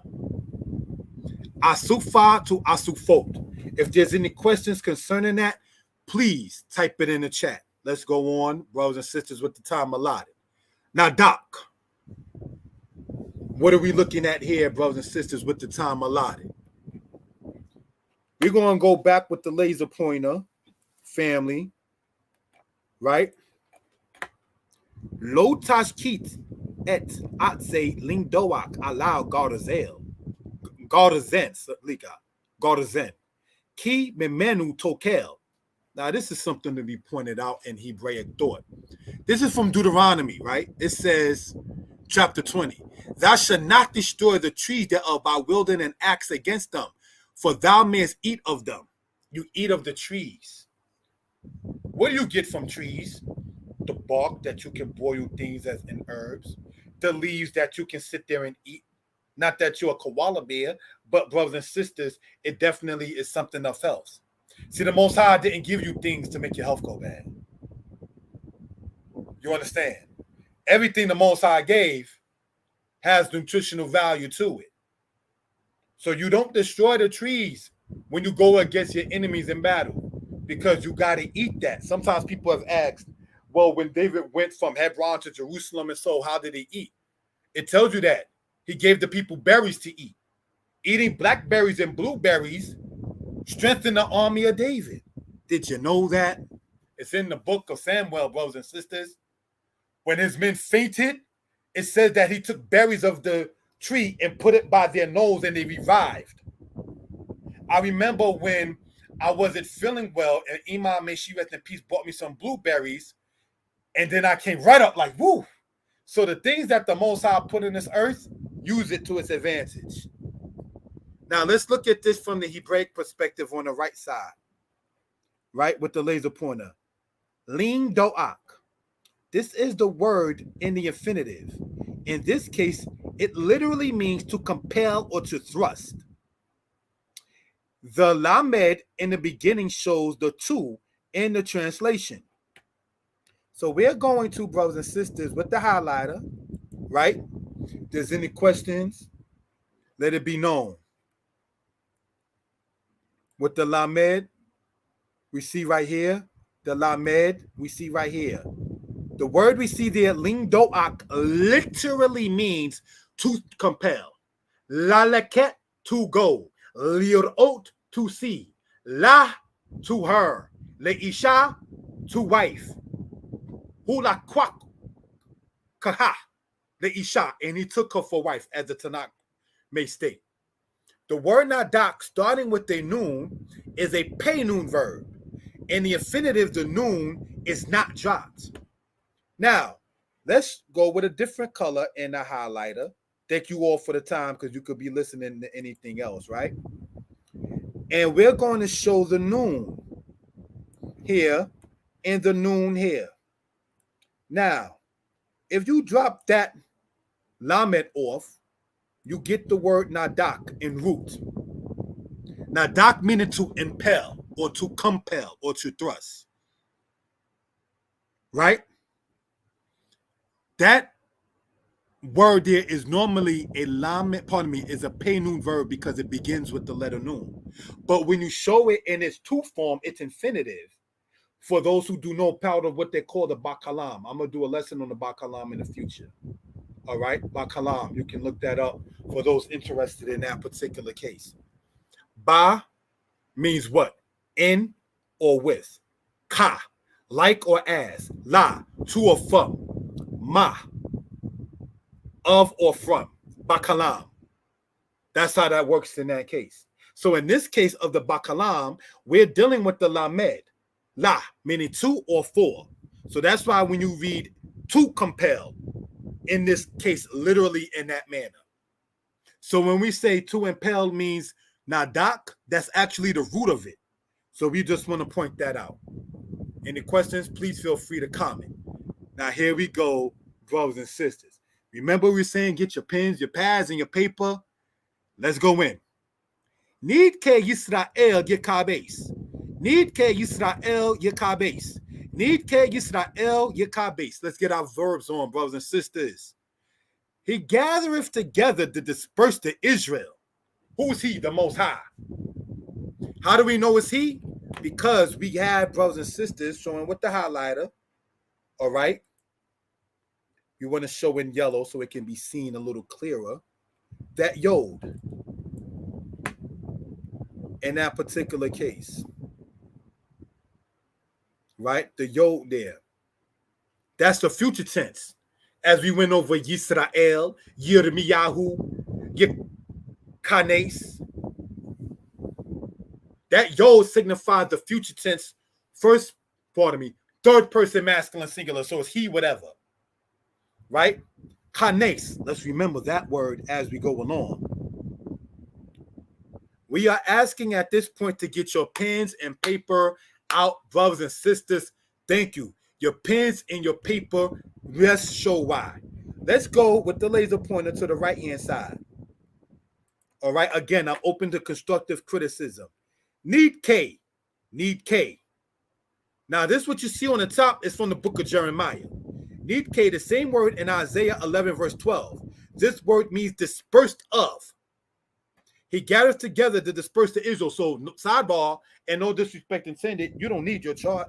Asufa to asufot. If there's any questions concerning that, please type it in the chat. Let's go on, brothers and sisters, with the time allotted. Nadach. What are we looking at here, brothers and sisters, with the time allotted? We're going to go back with the laser pointer, family, right? Lo tashkit et atze lingdoak allow gardazel. Gardazen, lika. Gardazen. Ki memenu tokel. Now, this is something to be pointed out in Hebraic thought. This is from Deuteronomy, right? It says, chapter 20, thou shalt not destroy the trees that are by wielding an axe against them, for thou mayest eat of them. You eat of the trees. What do you get from trees? The bark that you can boil things as in herbs, the leaves that you can sit there and eat. Not that you're a koala bear, but brothers and sisters, it definitely is something of health. See, the Most High didn't give you things to make your health go bad. You understand? Everything the Most High gave has nutritional value to it. So you don't destroy the trees when you go against your enemies in battle, because you got to eat that. Sometimes people have asked, well, when David went from Hebron to Jerusalem and so, how did he eat? It tells you that he gave the people berries to eat. Eating blackberries and blueberries strengthened the army of David. Did you know that? It's in the book of Samuel, brothers and sisters. When his men fainted, it says that he took berries of the tree and put it by their nose and they revived. I remember when I wasn't feeling well and Imam, may she rest in peace, bought me some blueberries, and then I came right up like, woo. So the things that the Most High put in this earth, use it to its advantage. Now let's look at this from the Hebraic perspective on the right side, right, with the laser pointer. Ling doak. This is the word in the infinitive. In this case, it literally means to compel or to thrust. The lamed in the beginning shows the two in the translation. So we're going to, brothers and sisters, with the highlighter, right? If there's any questions, let it be known. With the lamed, we see right here. The lamed, we see right here. The word we see there, ling doak, literally means to compel. Laleket, to go. Lirot, to see. La, to her. Leisha, to wife. Hula kwak, kaha, leisha, and he took her for wife, as the Tanakh may state. The word nadak, starting with a noon, is a pay noon verb. In the infinitive, the noon is not dropped. Now, let's go with a different color in the highlighter. Thank you all for the time, because you could be listening to anything else, right? And we're going to show the noon here and the noon here. Now, if you drop that lamed off, you get the word Nadach in root. Nadach meaning to impel or to compel or to thrust. Right? That word there is normally a lamed, is a pay noon verb because it begins with the letter noon. But when you show it in its two form, it's infinitive. For those who do know part of what they call the bakalam. I'm going to do a lesson on the bakalam in the future. All right? Bakalam. You can look that up for those interested in that particular case. Ba means what? In or with. Ka, like or as. La, to or from. Ma, of or from. Bakalam. That's how that works in that case. So in this case of the bakalam, we're dealing with the lamed. La, meaning to or for. So that's why when you read to compel, in this case, literally in that manner. So when we say to impel means nadak, that's actually the root of it. So we just want to point that out. Any questions, please feel free to comment. Now here we go, brothers and sisters. Remember we were saying get your pens, your pads, and your paper. Let's go in. Need ke Yisrael yekabes. Need ke Yisrael yekabes. Need ke Yisrael yekabes. Let's get our verbs on, brothers and sisters. He gathereth together to disperse to Israel. Who is he? The Most High. How do we know it's he? Because we have brothers and sisters showing with the highlighter. All right. You want to show in yellow so it can be seen a little clearer. That yod in that particular case. Right? The yod there. That's the future tense. As we went over Yisrael, Yirmiyahu, Yikanes. That yod signifies the future tense, third person masculine singular. So it's he, whatever. Right? Kanes. Let's remember that word as we go along. We are asking at this point to get your pens and paper out, brothers and sisters. Thank you. Your pens and your paper, let's show why. Let's go with the laser pointer to the right-hand side. All right, again, I'm open to constructive criticism. Need K. Need K. Now, this what you see on the top is from the book of Jeremiah. Need K, the same word in Isaiah 11, verse 12. This word means dispersed of. He gathers together to disperse to Israel. So, sidebar, and no disrespect intended, you don't need your chart.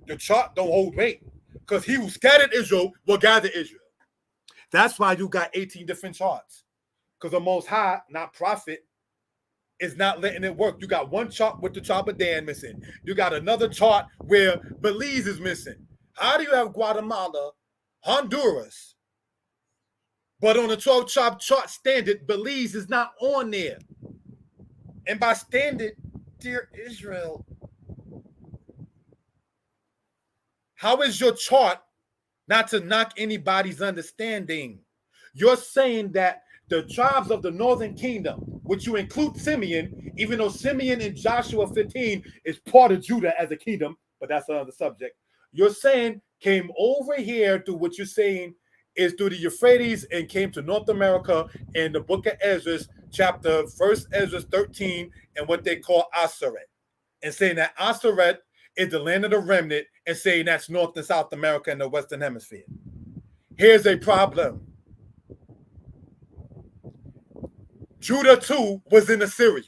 Your chart don't hold weight. Because he who scattered Israel will gather Israel. That's why you got 18 different charts. Because the Most High, not prophet, is not letting it work. You got one chart with the tribe of Dan missing. You got another chart where Belize is missing. How do you have Guatemala, Honduras, but on the 12 tribe chart standard, Belize is not on there? And by standard, dear Israel, how is your chart not to knock anybody's understanding? You're saying that the tribes of the northern kingdom, which you include Simeon, even though Simeon in Joshua 15 is part of Judah as a kingdom, but that's another subject. You're saying came over here to what you're saying is through the Euphrates and came to North America in the book of Ezra, chapter 1 Ezra 13, and what they call Aseret. And saying that Aseret is the land of the remnant and saying that's North and South America in the Western Hemisphere. Here's a problem. Judah too was in Assyria.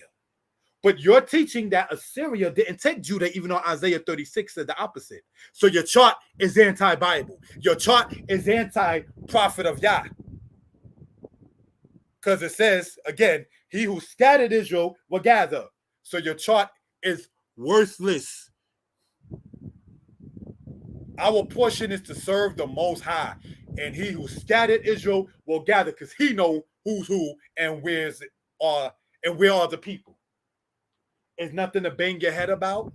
But you're teaching that Assyria didn't take Judah, even though Isaiah 36 said the opposite. So your chart is anti-Bible. Your chart is anti-prophet of Yah. Because it says, again, he who scattered Israel will gather. So your chart is worthless. Our portion is to serve the Most High. And he who scattered Israel will gather because he knows who's who and where are the people. It's nothing to bang your head about.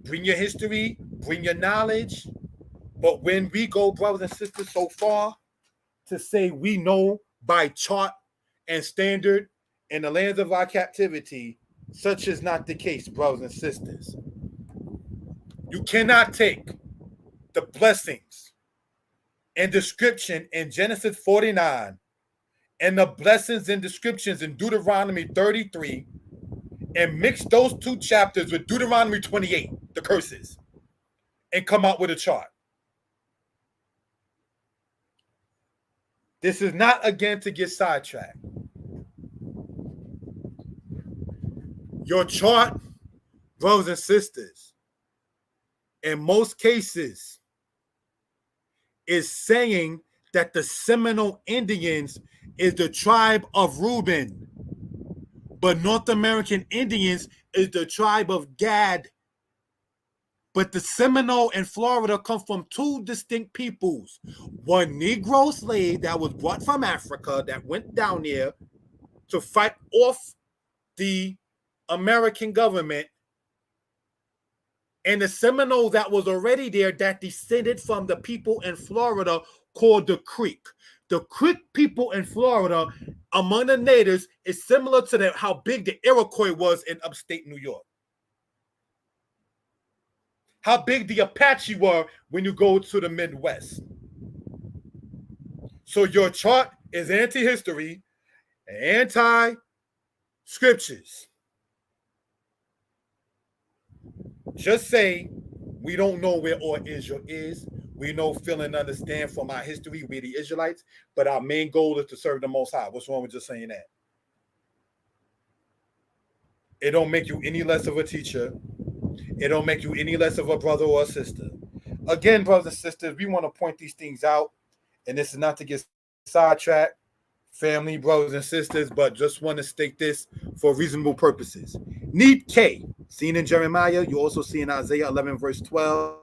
Bring your history, bring your knowledge. But when we go, brothers and sisters, so far to say we know by chart and standard in the lands of our captivity, such is not the case, brothers and sisters. You cannot take the blessings and description in Genesis 49 and the blessings and descriptions in Deuteronomy 33 and mix those two chapters with Deuteronomy 28, the curses, and come out with a chart. This is not, again, to get sidetracked. Your chart, brothers and sisters, in most cases, is saying that the Seminole Indians is the tribe of Reuben, but North American Indians is the tribe of Gad. But the Seminole in Florida come from two distinct peoples. One Negro slave that was brought from Africa that went down there to fight off the American government, and the Seminole that was already there that descended from the people in Florida called the Creek. The Creek people in Florida, among the natives, is similar to how big the Iroquois was in upstate New York. How big the Apache were when you go to the Midwest. So your chart is anti-history, anti-scriptures. Just say, we don't know where all Israel is. We know, feel, and understand from our history, we're the Israelites, but our main goal is to serve the Most High. What's wrong with just saying that? It don't make you any less of a teacher. It don't make you any less of a brother or a sister. Again, brothers and sisters, we want to point these things out, and this is not to get sidetracked, family, brothers and sisters, but just want to state this for reasonable purposes. Need K, seen in Jeremiah, you also see in Isaiah 11, verse 12.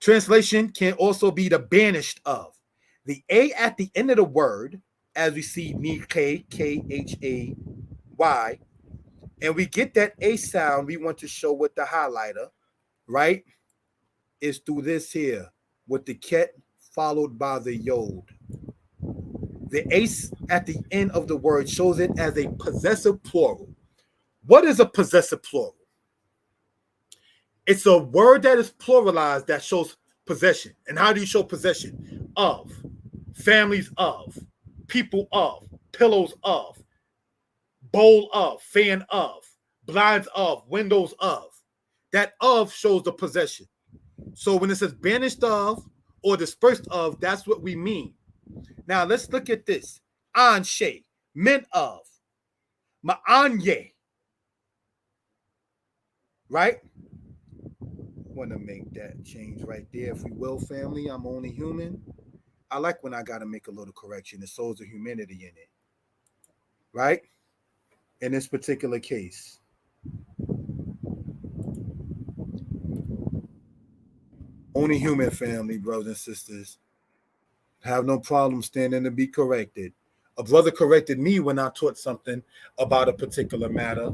Translation can also be the banished of. The A at the end of the word, as we see need K, K-H-A-Y, and we get that A sound we want to show with the highlighter, right, is through this here, with the ket followed by the yod. The ace at the end of the word shows it as a possessive plural. What is a possessive plural? It's a word that is pluralized that shows possession. And how do you show possession? Of, families of, people of, pillows of, bowl of, fan of, blinds of, windows of. That of shows the possession. So when it says banished of or dispersed of, that's what we mean. Now let's look at this. Anshe, men of, ma'anye. Right? Want to make that change right there, if we will, family. I'm only human. I like when I got to make a little correction. It shows the humanity in it. Right? In this particular case. Only human, family, brothers and sisters. Have no problem standing to be corrected. A brother corrected me when I taught something about a particular matter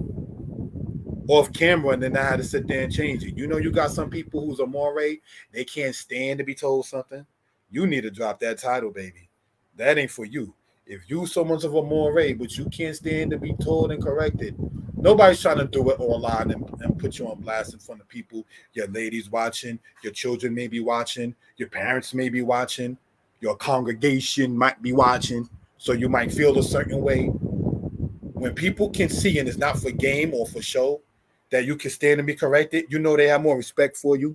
off camera, and then I had to sit there and change it. You know, you got some people who's a moray, they can't stand to be told something. You need to drop that title, baby. That ain't for you. If you so much of a moray, but you can't stand to be told and corrected, nobody's trying to do it online and put you on blast in front of people. Your ladies watching, your children may be watching, your parents may be watching, your congregation might be watching, so you might feel a certain way. When people can see, and it's not for game or for show, that you can stand and be corrected, you know they have more respect for you.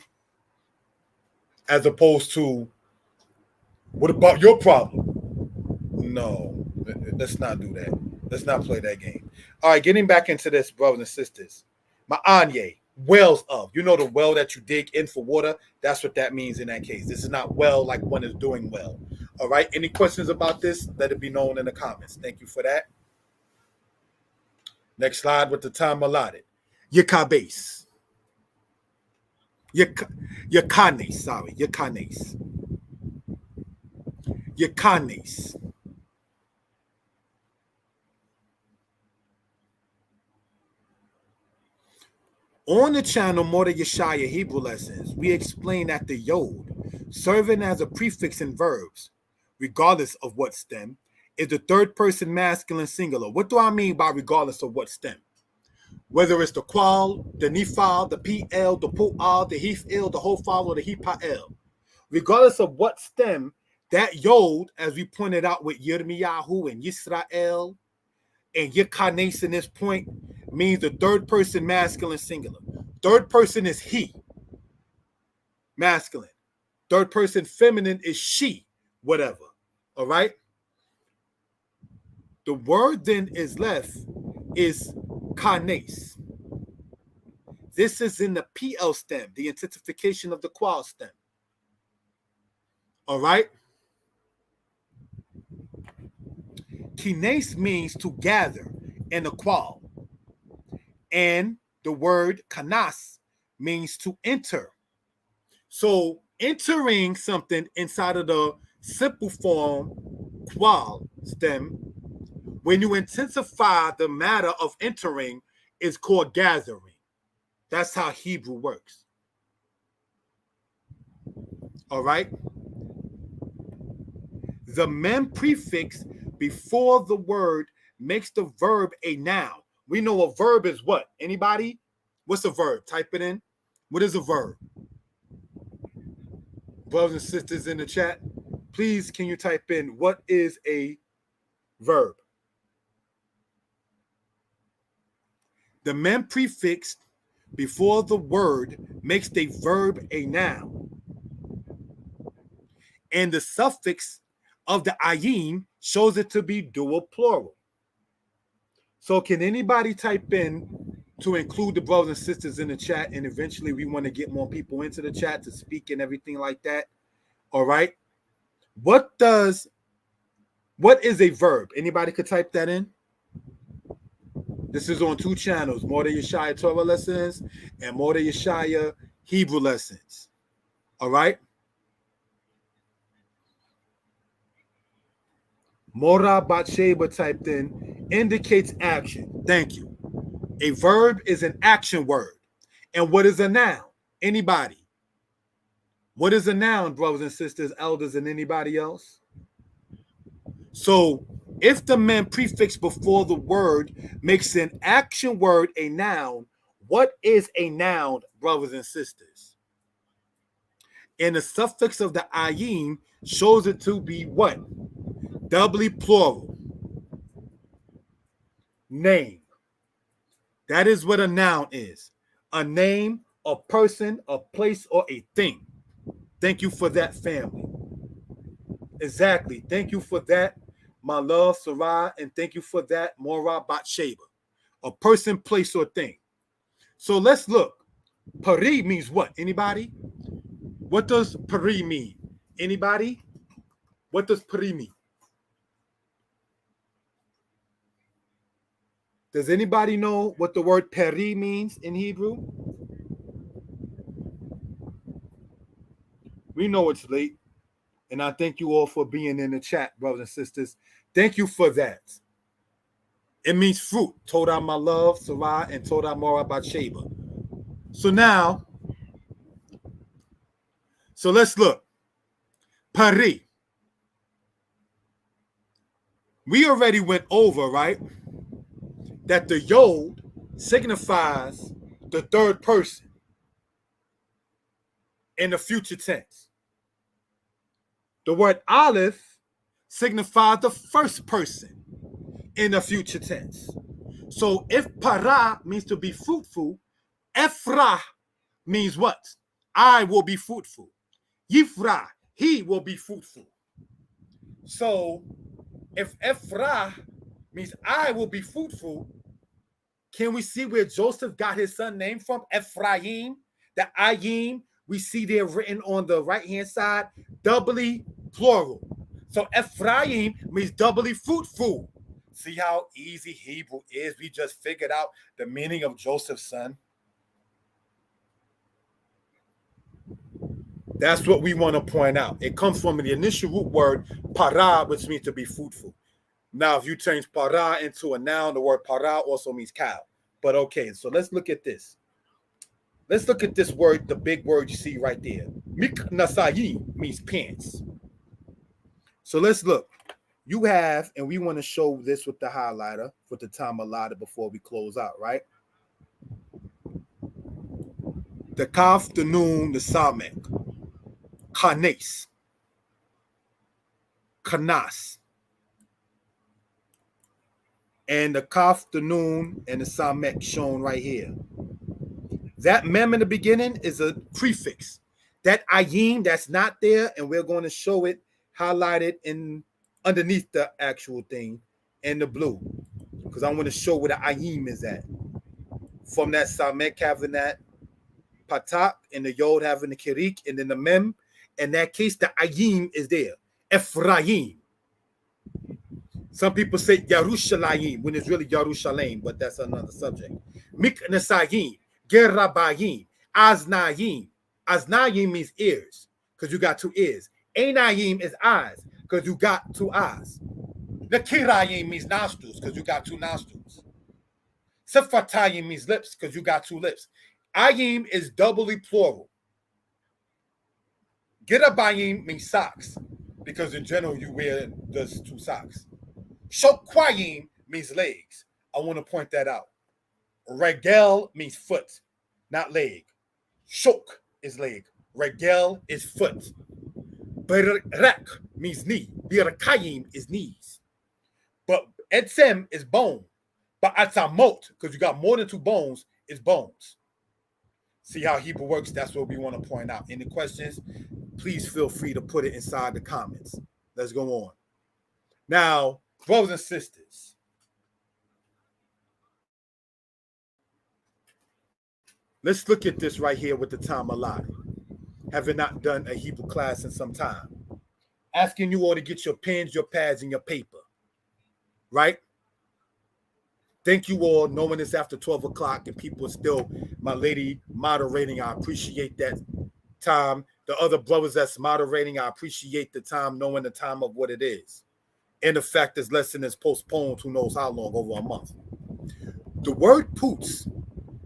As opposed to, what about your problem? No, let's not do that. Let's not play that game. All right, getting back into this, brothers and sisters. Ma'anye, wells of. You know the well that you dig in for water? That's what that means in that case. This is not well like one is doing well. All right, any questions about this? Let it be known in the comments. Thank you for that. Next slide with the time allotted. Yakabase. Yakanes, sorry. Yakanes. Yakanes. On the channel Mortar Yeshaya Hebrew Lessons, we explain that the yod, serving as a prefix in verbs, regardless of what stem, is the third person masculine singular. What do I mean by regardless of what stem? Whether it's the qual, the nifal, the pl, the pu'al, the hifil, the hofal, or the hipa'el. Regardless of what stem, that yod, as we pointed out with Yirmiyahu and Yisrael and Yekanes in this point, means the third person masculine singular. Third person is he, masculine. Third person feminine is she, whatever. All right? The word then is left is kanes. This is in the PL stem, the intensification of the qual stem. All right? Kines means to gather in the qual. And the word kanas means to enter. So entering something inside of the simple form qual stem, when you intensify the matter of entering, is called gathering. That's how Hebrew works. All right? The mem prefix before the word makes the verb a noun. We know a verb is what? Anybody? What's a verb? Type it in. What is a verb? Brothers and sisters in the chat, please can you type in what is a verb? The mem prefix before the word makes the verb a noun. And the suffix of the ayin shows it to be dual plural. So can anybody type in to include the brothers and sisters in the chat? And eventually we want to get more people into the chat to speak and everything like that. All right. What is a verb? Anybody could type that in. This is on two channels, Mordeh Yeshaya Torah lessons and Mordeh Yeshaya Hebrew lessons. All right. Mora Batsheba typed in, indicates action. Thank you. A verb is an action word. And what is a noun? Anybody? What is a noun, brothers and sisters, elders, and anybody else? So if the mem prefix before the word makes an action word a noun, what is a noun, brothers and sisters? And the suffix of the ayin shows it to be what? Doubly plural. Name. That is what a noun is. A name, a person, a place, or a thing. Thank you for that, family. Exactly. Thank you for that, my love, Sarah, and thank you for that, Mora Batsheba. A person, place, or thing. So let's look. Pari means what? Anybody? What does pari mean? Anybody? What does pari mean? Does anybody know what the word peri means in Hebrew? We know it's late. And I thank you all for being in the chat, brothers and sisters. Thank you for that. It means fruit. Toda my love, Sarah, and Toda Mora Batsheba. So now, let's look. Pari. We already went over, right? That the yod signifies the third person in the future tense. The word aleph signifies the first person in the future tense. So if para means to be fruitful, Ephra means what? I will be fruitful. Yifra, he will be fruitful. So if Ephra means I will be fruitful, can we see where Joseph got his son name from? Ephraim, the ayin, we see there written on the right-hand side, doubly plural. So Ephraim means doubly fruitful. See how easy Hebrew is? We just figured out the meaning of Joseph's son. That's what we want to point out. It comes from the initial root word para, which means to be fruitful. Now, if you change para into a noun, the word para also means cow. But okay, so let's look at this. Let's look at this word, the big word you see right there. Miknasayi means pants. So let's look. you have, and we want to show this with the highlighter with the time allotted before we close out, right? The Kaf, the Noon, the Samek, Kanes, Kanas, and the Kaf, the Noon, and the Samek shown right here. That mem in the beginning is a prefix. That ayin that's not there, and we're going to show it highlighted in underneath the actual thing in the blue, because I want to show where the ayin is at. From that Samek having that patak, and the yod having the kirik, and then the mem. In that case, the ayin is there. Ephraim. Some people say Yerushalayim when it's really Yerushalayim, but that's another subject. Miknasayim, Gerabayim, Aznayim. Aznayim means ears, because you got two ears. Einayim is eyes, because you got two eyes. Nakirayim means nostrils, because you got two nostrils. Sefatayim means lips, because you got two lips. Ayim is doubly plural. Gerabayim means socks, because in general you wear just two socks. Shokwayim means legs. I want to point that out. Regel means foot, not leg. Shok is leg. Regel is foot. Berek means knee. Birakayim is knees. But etzem is bone. But atzamot, because you got more than two bones, is bones. See how Hebrew works? That's what we want to point out. Any questions? Please feel free to put it inside the comments. Let's go on. Now, brothers and sisters, let's look at this right here with the time allotted. Having not done a Hebrew class in some time. Asking you all to get your pens, your pads, and your paper. Right? Thank you all, knowing it's after 12 o'clock and people are still, my lady, moderating. I appreciate that time. The other brothers that's moderating, I appreciate the time, knowing the time of what it is. And the fact this lesson is postponed, who knows how long, over a month. The word poots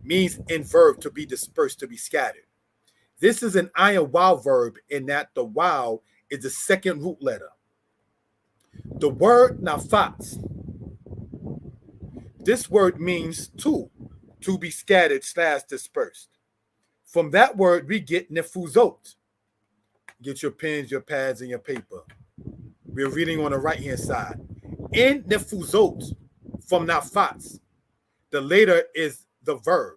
means in verb to be dispersed, to be scattered. This is an ayin wow verb in that the wow is the second root letter. The word nafat, this word means to be scattered / dispersed. From that word, we get nefuzot. Get your pens, your pads, and your paper. We're reading on the right-hand side. In nefuzot, from nafat, the later is the verb.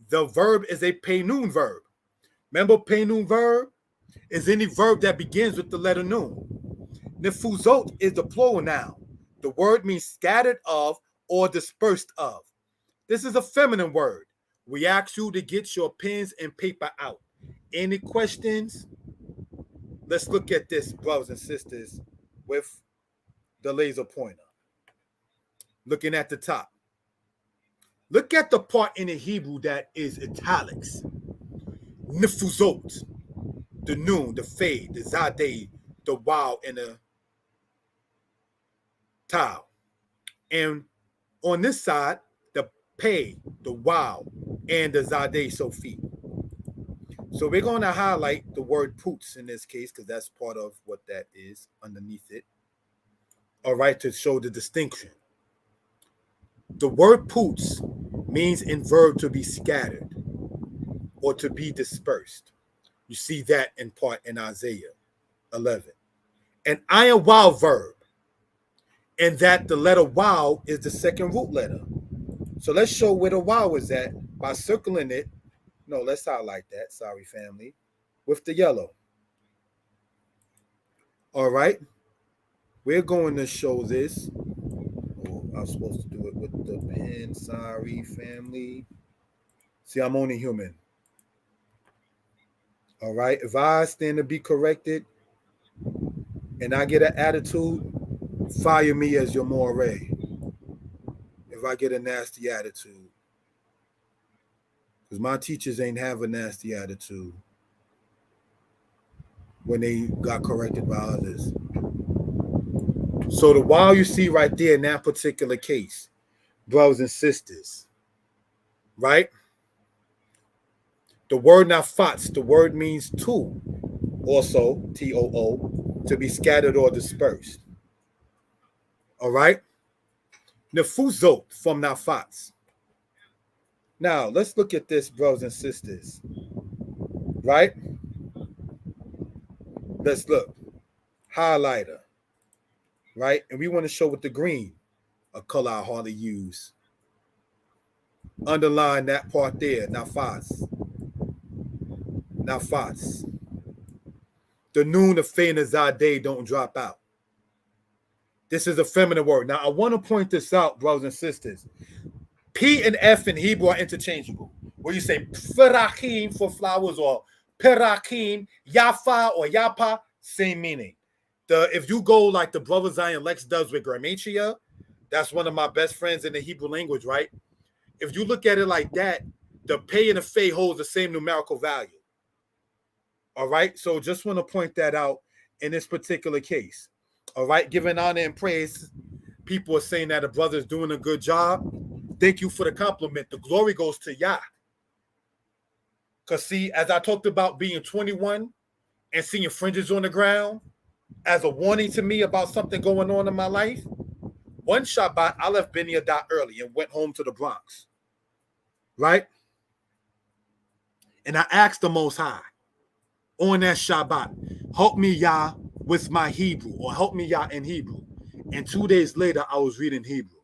The verb is a peinun verb. Remember, peinun verb is any verb that begins with the letter nun. Nefuzot is the plural noun. The word means scattered of or dispersed of. This is a feminine word. We ask you to get your pens and paper out. Any questions? Let's look at this, brothers and sisters, with the laser pointer. Looking at the top. Look at the part in the Hebrew that is italics. Nefuzot, the noon, the fade, the zadeh, the wow, and the tau. And on this side, the pay, the wow, and the zadeh sophie. So we're going to highlight the word poots in this case, because that's part of what that is underneath it. All right, to show the distinction. The word poots means in verb to be scattered or to be dispersed. You see that in part in Isaiah 11. An ayin wow verb, and that the letter wow is the second root letter. So let's show where the wow is at by circling it. No, let's highlight that. Sorry, family. With the yellow. All right. We're going to show this. Oh, I'm supposed to do it with the pen. Sorry, family. See, I'm only human. All right. If I stand to be corrected and I get an attitude, fire me as your moray. If I get a nasty attitude. Because my teachers ain't have a nasty attitude when they got corrected by others. So the wow you see right there in that particular case, brothers and sisters, right? The word nafats, the word means to, also, T-O-O, to be scattered or dispersed. All right. Nefuzot from Nafats. Now, let's look at this, brothers and sisters. Right? Let's look. Highlighter. Right? And we want to show with the green, a color I hardly use. Underline that part there. Nafats. Nafats. The noon of Zadeh don't drop out. This is a feminine word. Now, I want to point this out, brothers and sisters. P and F in Hebrew are interchangeable. Where you say perachim for flowers or perachim, yafa or yapa, same meaning. If you go like the brother Zion Lex does with grammatia, that's one of my best friends in the Hebrew language, right? If you look at it like that, the pay and the fey holds the same numerical value. All right, so just want to point that out in this particular case. All right, giving honor and praise. People are saying that a brother is doing a good job. Thank you for the compliment. The glory goes to Yah. Because see, as I talked about being 21 and seeing fringes on the ground as a warning to me about something going on in my life, one Shabbat, I left Beni Adat early and went home to the Bronx. Right? And I asked the Most High on that Shabbat, help me, Yah, with my Hebrew, or help me, Yah, in Hebrew. And 2 days later, I was reading Hebrew.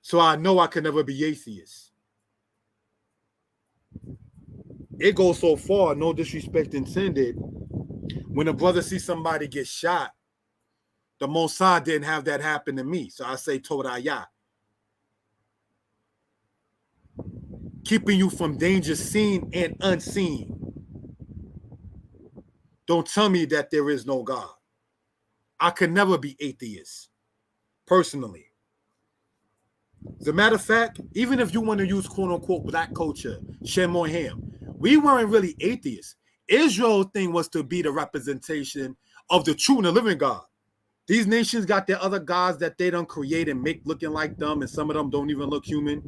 So I know I can never be atheist. It goes so far, no disrespect intended. When a brother sees somebody get shot, the Mossad didn't have that happen to me. So I say Torah Yah. Keeping you from danger seen and unseen. Don't tell me that there is no God. I could never be atheist, personally. As a matter of fact, even if you want to use quote-unquote black culture, Shem Ham, we weren't really atheists. Israel's thing was to be the representation of the true and the living God. These nations got their other gods that they don't create and make looking like them, and some of them don't even look human.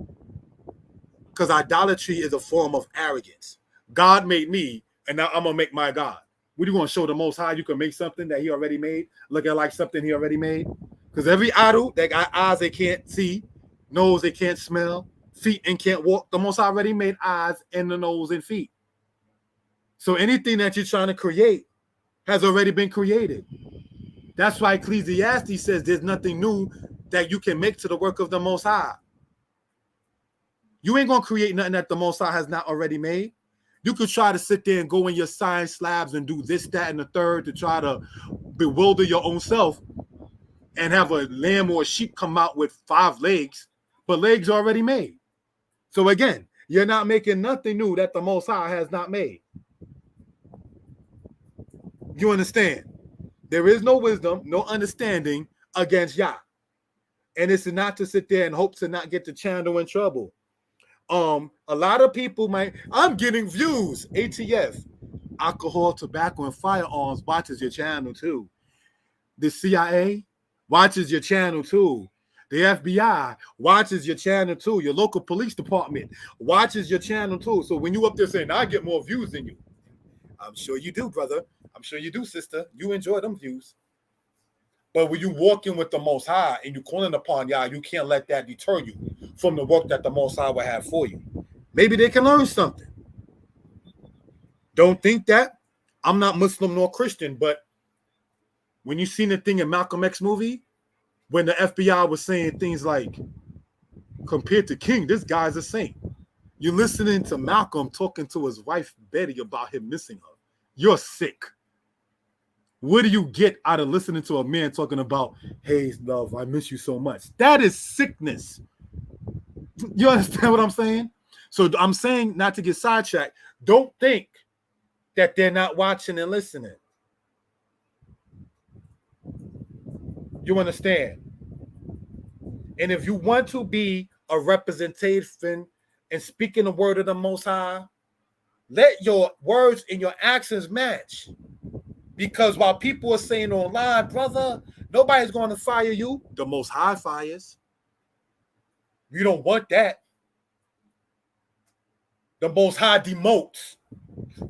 Because idolatry is a form of arrogance. God made me, and now I'm going to make my God. What are you going to show the Most High? You can make something that he already made, looking like something he already made? Because every idol, that got eyes they can't see, nose they can't smell, feet and can't walk, the Most High already made eyes and the nose and feet. So anything that you're trying to create has already been created. That's why Ecclesiastes says there's nothing new that you can make to the work of the Most High. You ain't going to create nothing that the Most High has not already made. You could try to sit there and go in your science labs and do this, that, and the third to try to bewilder your own self and have a lamb or a sheep come out with 5 legs, but legs are already made. So again, you're not making nothing new that the Most High has not made. You understand? There is no wisdom, no understanding against Yah. And it's not to sit there and hope to not get the channel in trouble. A lot of people I'm getting views. ATF, alcohol, tobacco, and firearms watches your channel too. The CIA watches your channel too. The FBI watches your channel too. Your local police department watches your channel too. So when you up there saying, I get more views than you, I'm sure you do, brother. I'm sure you do, sister. You enjoy them views. But when you walking with the Most High and you calling upon Yah, you can't let that deter you from the work that the Most High will have for you. Maybe they can learn something. Don't think that. I'm not Muslim nor Christian, but when you seen the thing in Malcolm X movie, when the FBI was saying things like, compared to King, this guy's a saint. You're listening to Malcolm talking to his wife, Betty, about him missing her. You're sick. What do you get out of listening to a man talking about, hey, love, I miss you so much? That is sickness. You understand what I'm saying? So I'm saying, not to get sidetracked, don't think that they're not watching and listening. You understand? And if you want to be a representation and speaking the word of the Most High, let your words and your actions match. Because while people are saying online, brother, nobody's going to fire you. The Most High fires. You don't want that. The Most High demotes.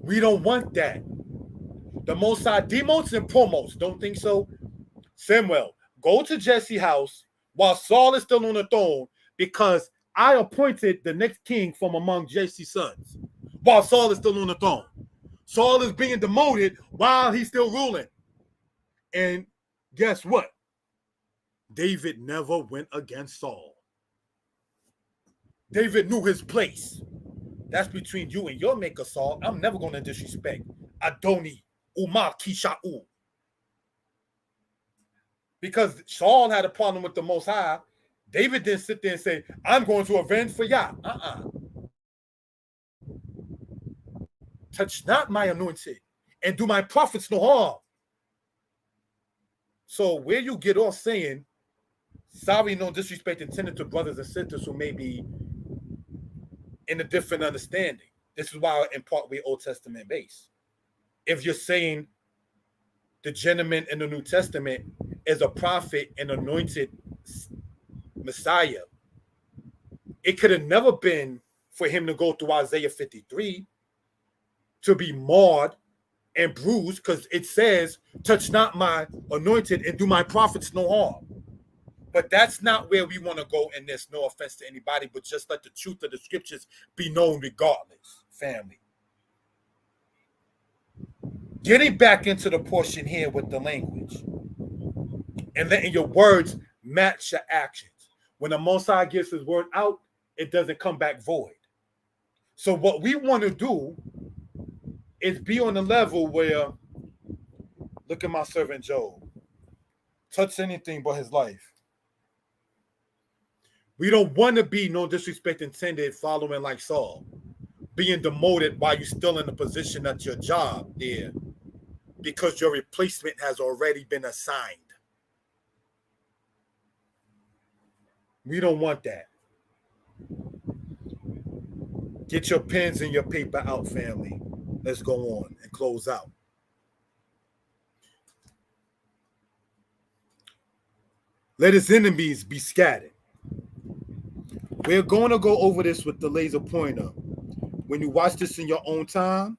We don't want that. The Most High demotes and promotes. Don't think so? Samuel, go to Jesse's house while Saul is still on the throne, because I appointed the next king from among Jesse's sons while Saul is still on the throne. Saul is being demoted while he's still ruling. And guess what? David never went against Saul. David knew his place. That's between you and your maker, Saul. I'm never going to disrespect Adoni Umar Kisha'u. Because Saul had a problem with the Most High. David didn't sit there and say, I'm going to avenge for Yah. Touch not my anointed and do my prophets no harm. So where you get off saying, sorry, no disrespect intended to brothers and sisters who may be in a different understanding. This is why in part we're Old Testament based. If you're saying the gentleman in the New Testament is a prophet and anointed Messiah, it could have never been for him to go through Isaiah 53 to be marred and bruised, because it says, touch not my anointed and do my prophets no harm. But that's not where we want to go in this. No offense to anybody, but just let the truth of the scriptures be known regardless, family. Getting back into the portion here with the language and letting your words match your actions. When the Most High gives his word out, it doesn't come back void. So what we want to do is be on the level where, look at my servant Job, touch anything but his life. We don't want to be, no disrespect intended, following like Saul, being demoted while you're still in the position at your job there because your replacement has already been assigned. We don't want that. Get your pens and your paper out, family. Let's go on and close out. Let his enemies be scattered. We're going to go over this with the laser pointer. When you watch this in your own time,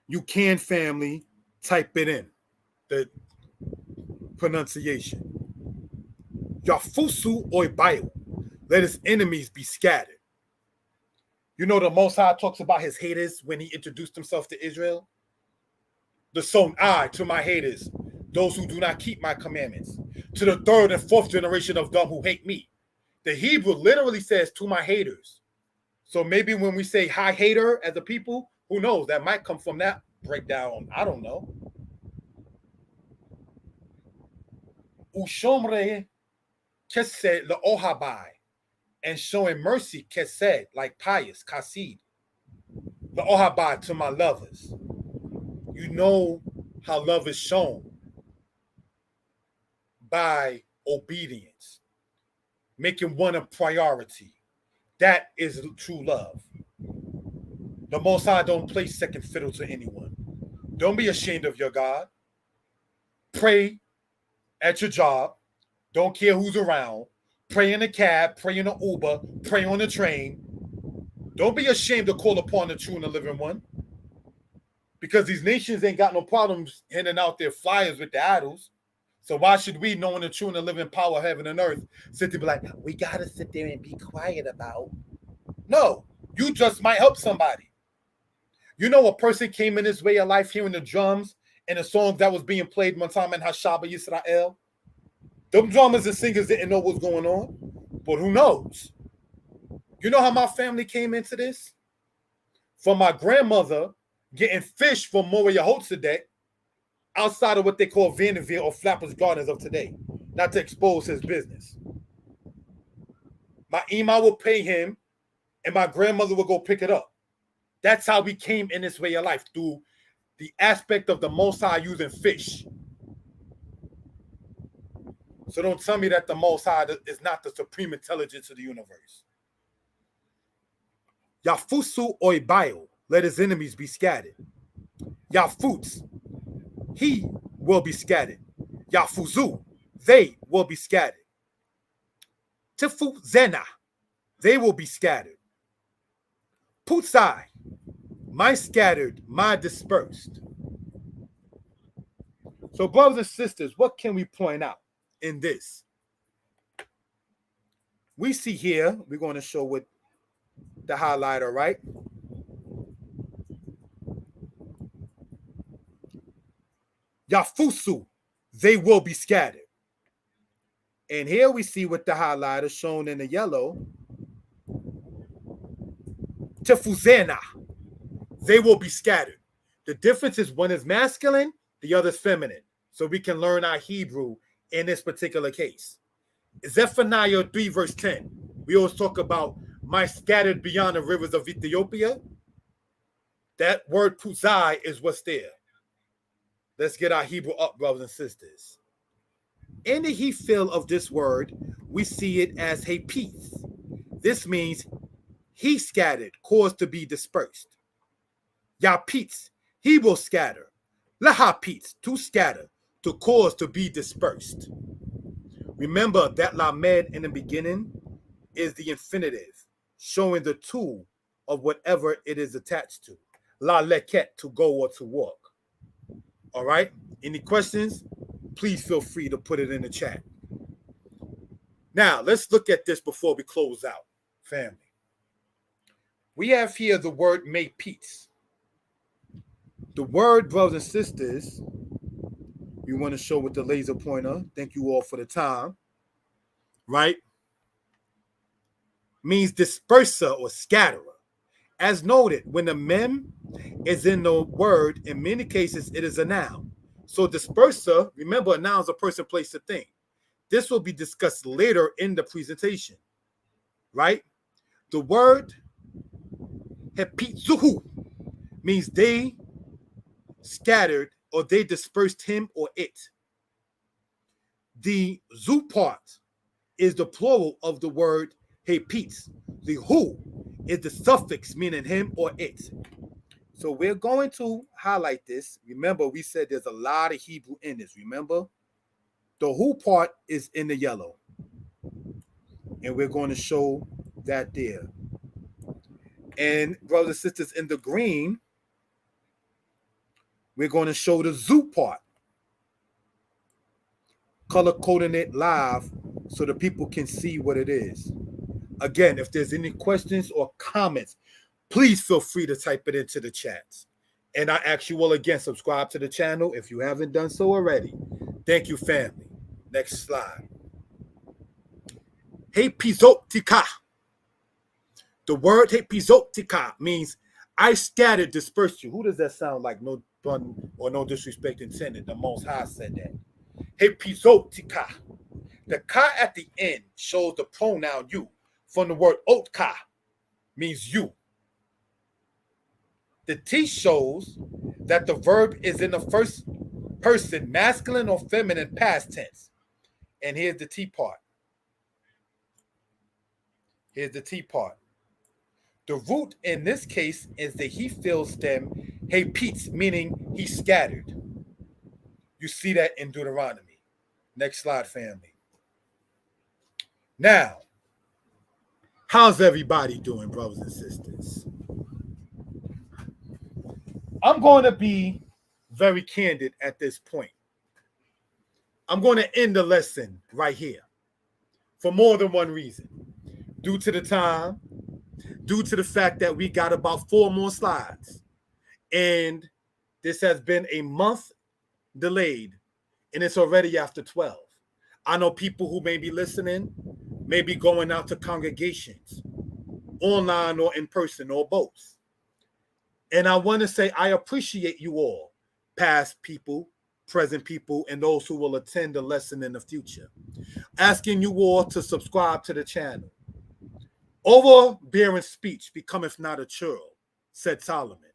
you can, family, type it in, the pronunciation. Yafusu oibayo. Let his enemies be scattered. You know the Most High talks about his haters when he introduced himself to Israel? The son I to my haters, those who do not keep my commandments, to the third and fourth generation of them who hate me. The Hebrew literally says to my haters. So maybe when we say hi hater as a people, who knows? That might come from that breakdown. I don't know. Ushomre kesed le ohabai, and showing mercy kesed, like pious, kasid. Le ohabai, to my lovers. You know how love is shown by obedience, making one a priority. That is true love. The Most High don't play second fiddle to anyone. Don't be ashamed of your God. Pray at your job. Don't care who's around. Pray in a cab, pray in an Uber, pray on the train. Don't be ashamed to call upon the true and the living one. Because these nations ain't got no problems handing out their flyers with the idols. So why should we, knowing the true and the living power of heaven and earth, sit there and be like, we got to sit there and be quiet about? No, you just might help somebody. You know, a person came in this way of life hearing the drums and the songs that was being played one time in Hashaba Yisrael. Them drummers and singers didn't know what's going on, but who knows? You know how my family came into this? From my grandmother getting fish from Moriah Hotzadek outside of what they call Vanderveer or Flappers Gardens of today, not to expose his business. My imam will pay him, and my grandmother will go pick it up. That's how we came in this way of life, through the aspect of the Most High using fish. So don't tell me that the Most High is not the supreme intelligence of the universe. Yafusu oibayo, let his enemies be scattered. Yafutz, he will be scattered. Yafuzu, they will be scattered. Tifu zena, they will be scattered. Putzai, my scattered, my dispersed. So, brothers and sisters, what can we point out in this? We see here, we're going to show with the highlighter, right? Yafusu, they will be scattered. And here we see with the highlighter shown in the yellow, Tefuzena, they will be scattered. The difference is one is masculine, the other is feminine. So we can learn our Hebrew in this particular case. Zephaniah 3 verse 10. We always talk about my scattered beyond the rivers of Ethiopia. That word puzai is what's there. Let's get our Hebrew up, brothers and sisters. In the Hefil of this word, we see it as hapith. This means he scattered, caused to be dispersed. Yapitz, he will scatter. Lahapitz, to scatter, to cause to be dispersed. Remember that lamed in the beginning is the infinitive, showing the tool of whatever it is attached to. La leket, to go or to walk. All right? Any questions? Please feel free to put it in the chat. Now, let's look at this before we close out, family. We have here the word mapitz. The word, brothers and sisters, we want to show with the laser pointer. Thank you all for the time. Right? Means disperser or scatterer. As noted, when the mem is in the word, in many cases, it is a noun. So disperser, remember, a noun is a person, place, a thing. This will be discussed later in the presentation. Right? The word hepitzuhu means they scattered or they dispersed him or it. The zu part is the plural of the word hepitz. The hu is the suffix meaning him or it. So we're going to highlight this. Remember, we said there's a lot of Hebrew in this. Remember, the hu part is in the yellow. And we're going to show that there. And brothers and sisters, in the green, we're going to show the zu part. Color coding it live so the people can see what it is. Again, if there's any questions or comments, please feel free to type it into the chats. And I ask you all again, subscribe to the channel if you haven't done so already. Thank you, family. Next slide. Hepizotika. The word hepizotika means I scattered, dispersed you. Who does that sound like? No fun or no disrespect intended. The Most High said that. Hepizotika. The ka at the end shows the pronoun you. From the word otka means you. The T shows that the verb is in the first person, masculine or feminine, past tense. And here's the T part. Here's the T part. The root in this case is the Hefil stem, hepitz, meaning he scattered. You see that in Deuteronomy. Next slide, family. Now, how's everybody doing, brothers and sisters? I'm going to be very candid at this point. I'm going to end the lesson right here for more than one reason. Due to the time, due to the fact that we got about 4 more slides. And this has been a month delayed, and it's already after 12. I know people who may be listening, may be going out to congregations, online or in person or both. And I want to say I appreciate you all, past people, present people, and those who will attend the lesson in the future. Asking you all to subscribe to the channel. Overbearing speech becometh not a churl, said Solomon.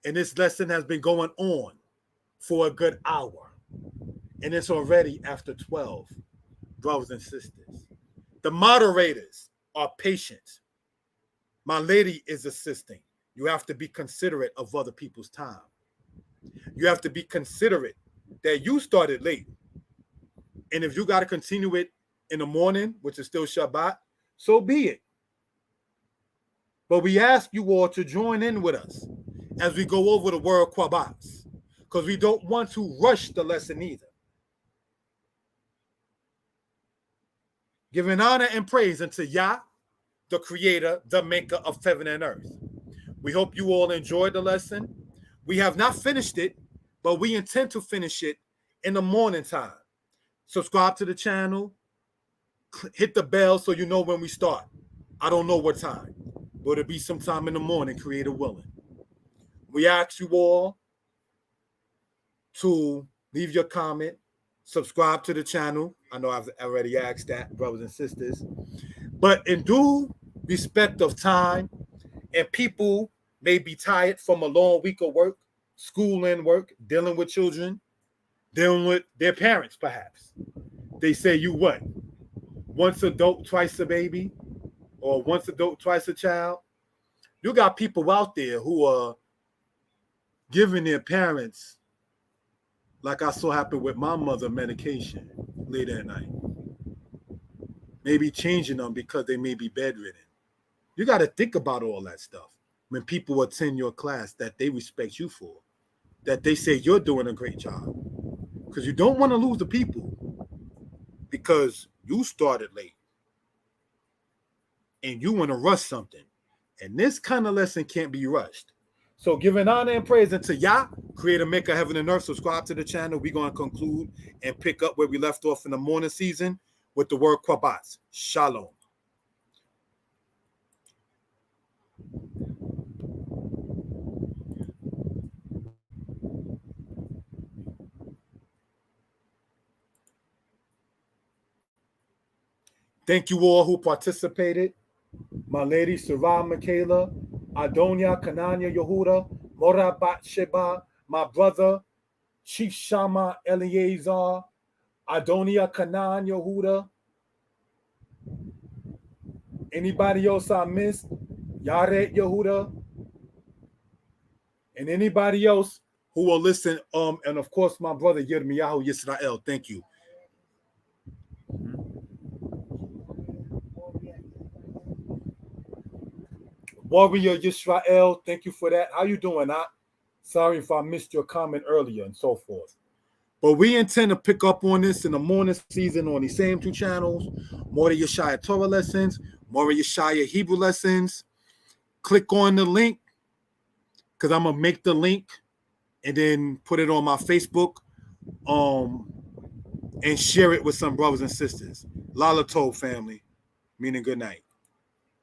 And this lesson has been going on for a good hour. And it's already after 12, brothers and sisters. The moderators are patient. My lady is assisting. You have to be considerate of other people's time. You have to be considerate that you started late. And if you got to continue it in the morning, which is still Shabbat, so be it. But we ask you all to join in with us as we go over the word Quabats. because we don't want to rush the lesson either. Giving honor and praise unto Yah, the creator, the maker of heaven and earth. We hope you all enjoyed the lesson. We have not finished it, but we intend to finish it in the morning time. Subscribe to the channel. Hit the bell so you know when we start. I don't know what time, but it'll be sometime in the morning, creator willing. We ask you all to leave your comment, subscribe to the channel. I know I've already asked that, brothers and sisters. But in due respect of time, and people may be tired from a long week of work, school and work, dealing with children, dealing with their parents, perhaps. They say you what? Once a dope, twice a baby, or once a dope, twice a child. You got people out there who are giving their parents, like I saw happen with my mother, medication later at night. Maybe changing them because they may be bedridden. You got to think about all that stuff when people attend your class that they respect you for, that they say you're doing a great job. Because you don't want to lose the people because you started late and you want to rush something. And this kind of lesson can't be rushed. So giving honor and praise unto Yah, creator, maker, heaven and earth. Subscribe to the channel. We're going to conclude and pick up where we left off in the morning season with the word Kwabatz. Shalom. Thank you all who participated. My lady Sarah Michaela, Adonia Kananya Yehuda, Morabat Sheba, my brother Chief Shama Eleazar, Adonia Kanan Yehuda. Anybody else I missed? Yaret Yehuda. And anybody else who will listen. And of course, my brother Yirmiyahu Yisrael. Thank you. Warrior Yisrael, thank you for that. How you doing? Sorry if I missed your comment earlier and so forth. But we intend to pick up on this in the morning season on these same two channels. More Yeshaya Torah lessons, more Yeshaya Hebrew lessons. Click on the link because I'm going to make the link and then put it on my Facebook and share it with some brothers and sisters. Lala Tov family, meaning good night.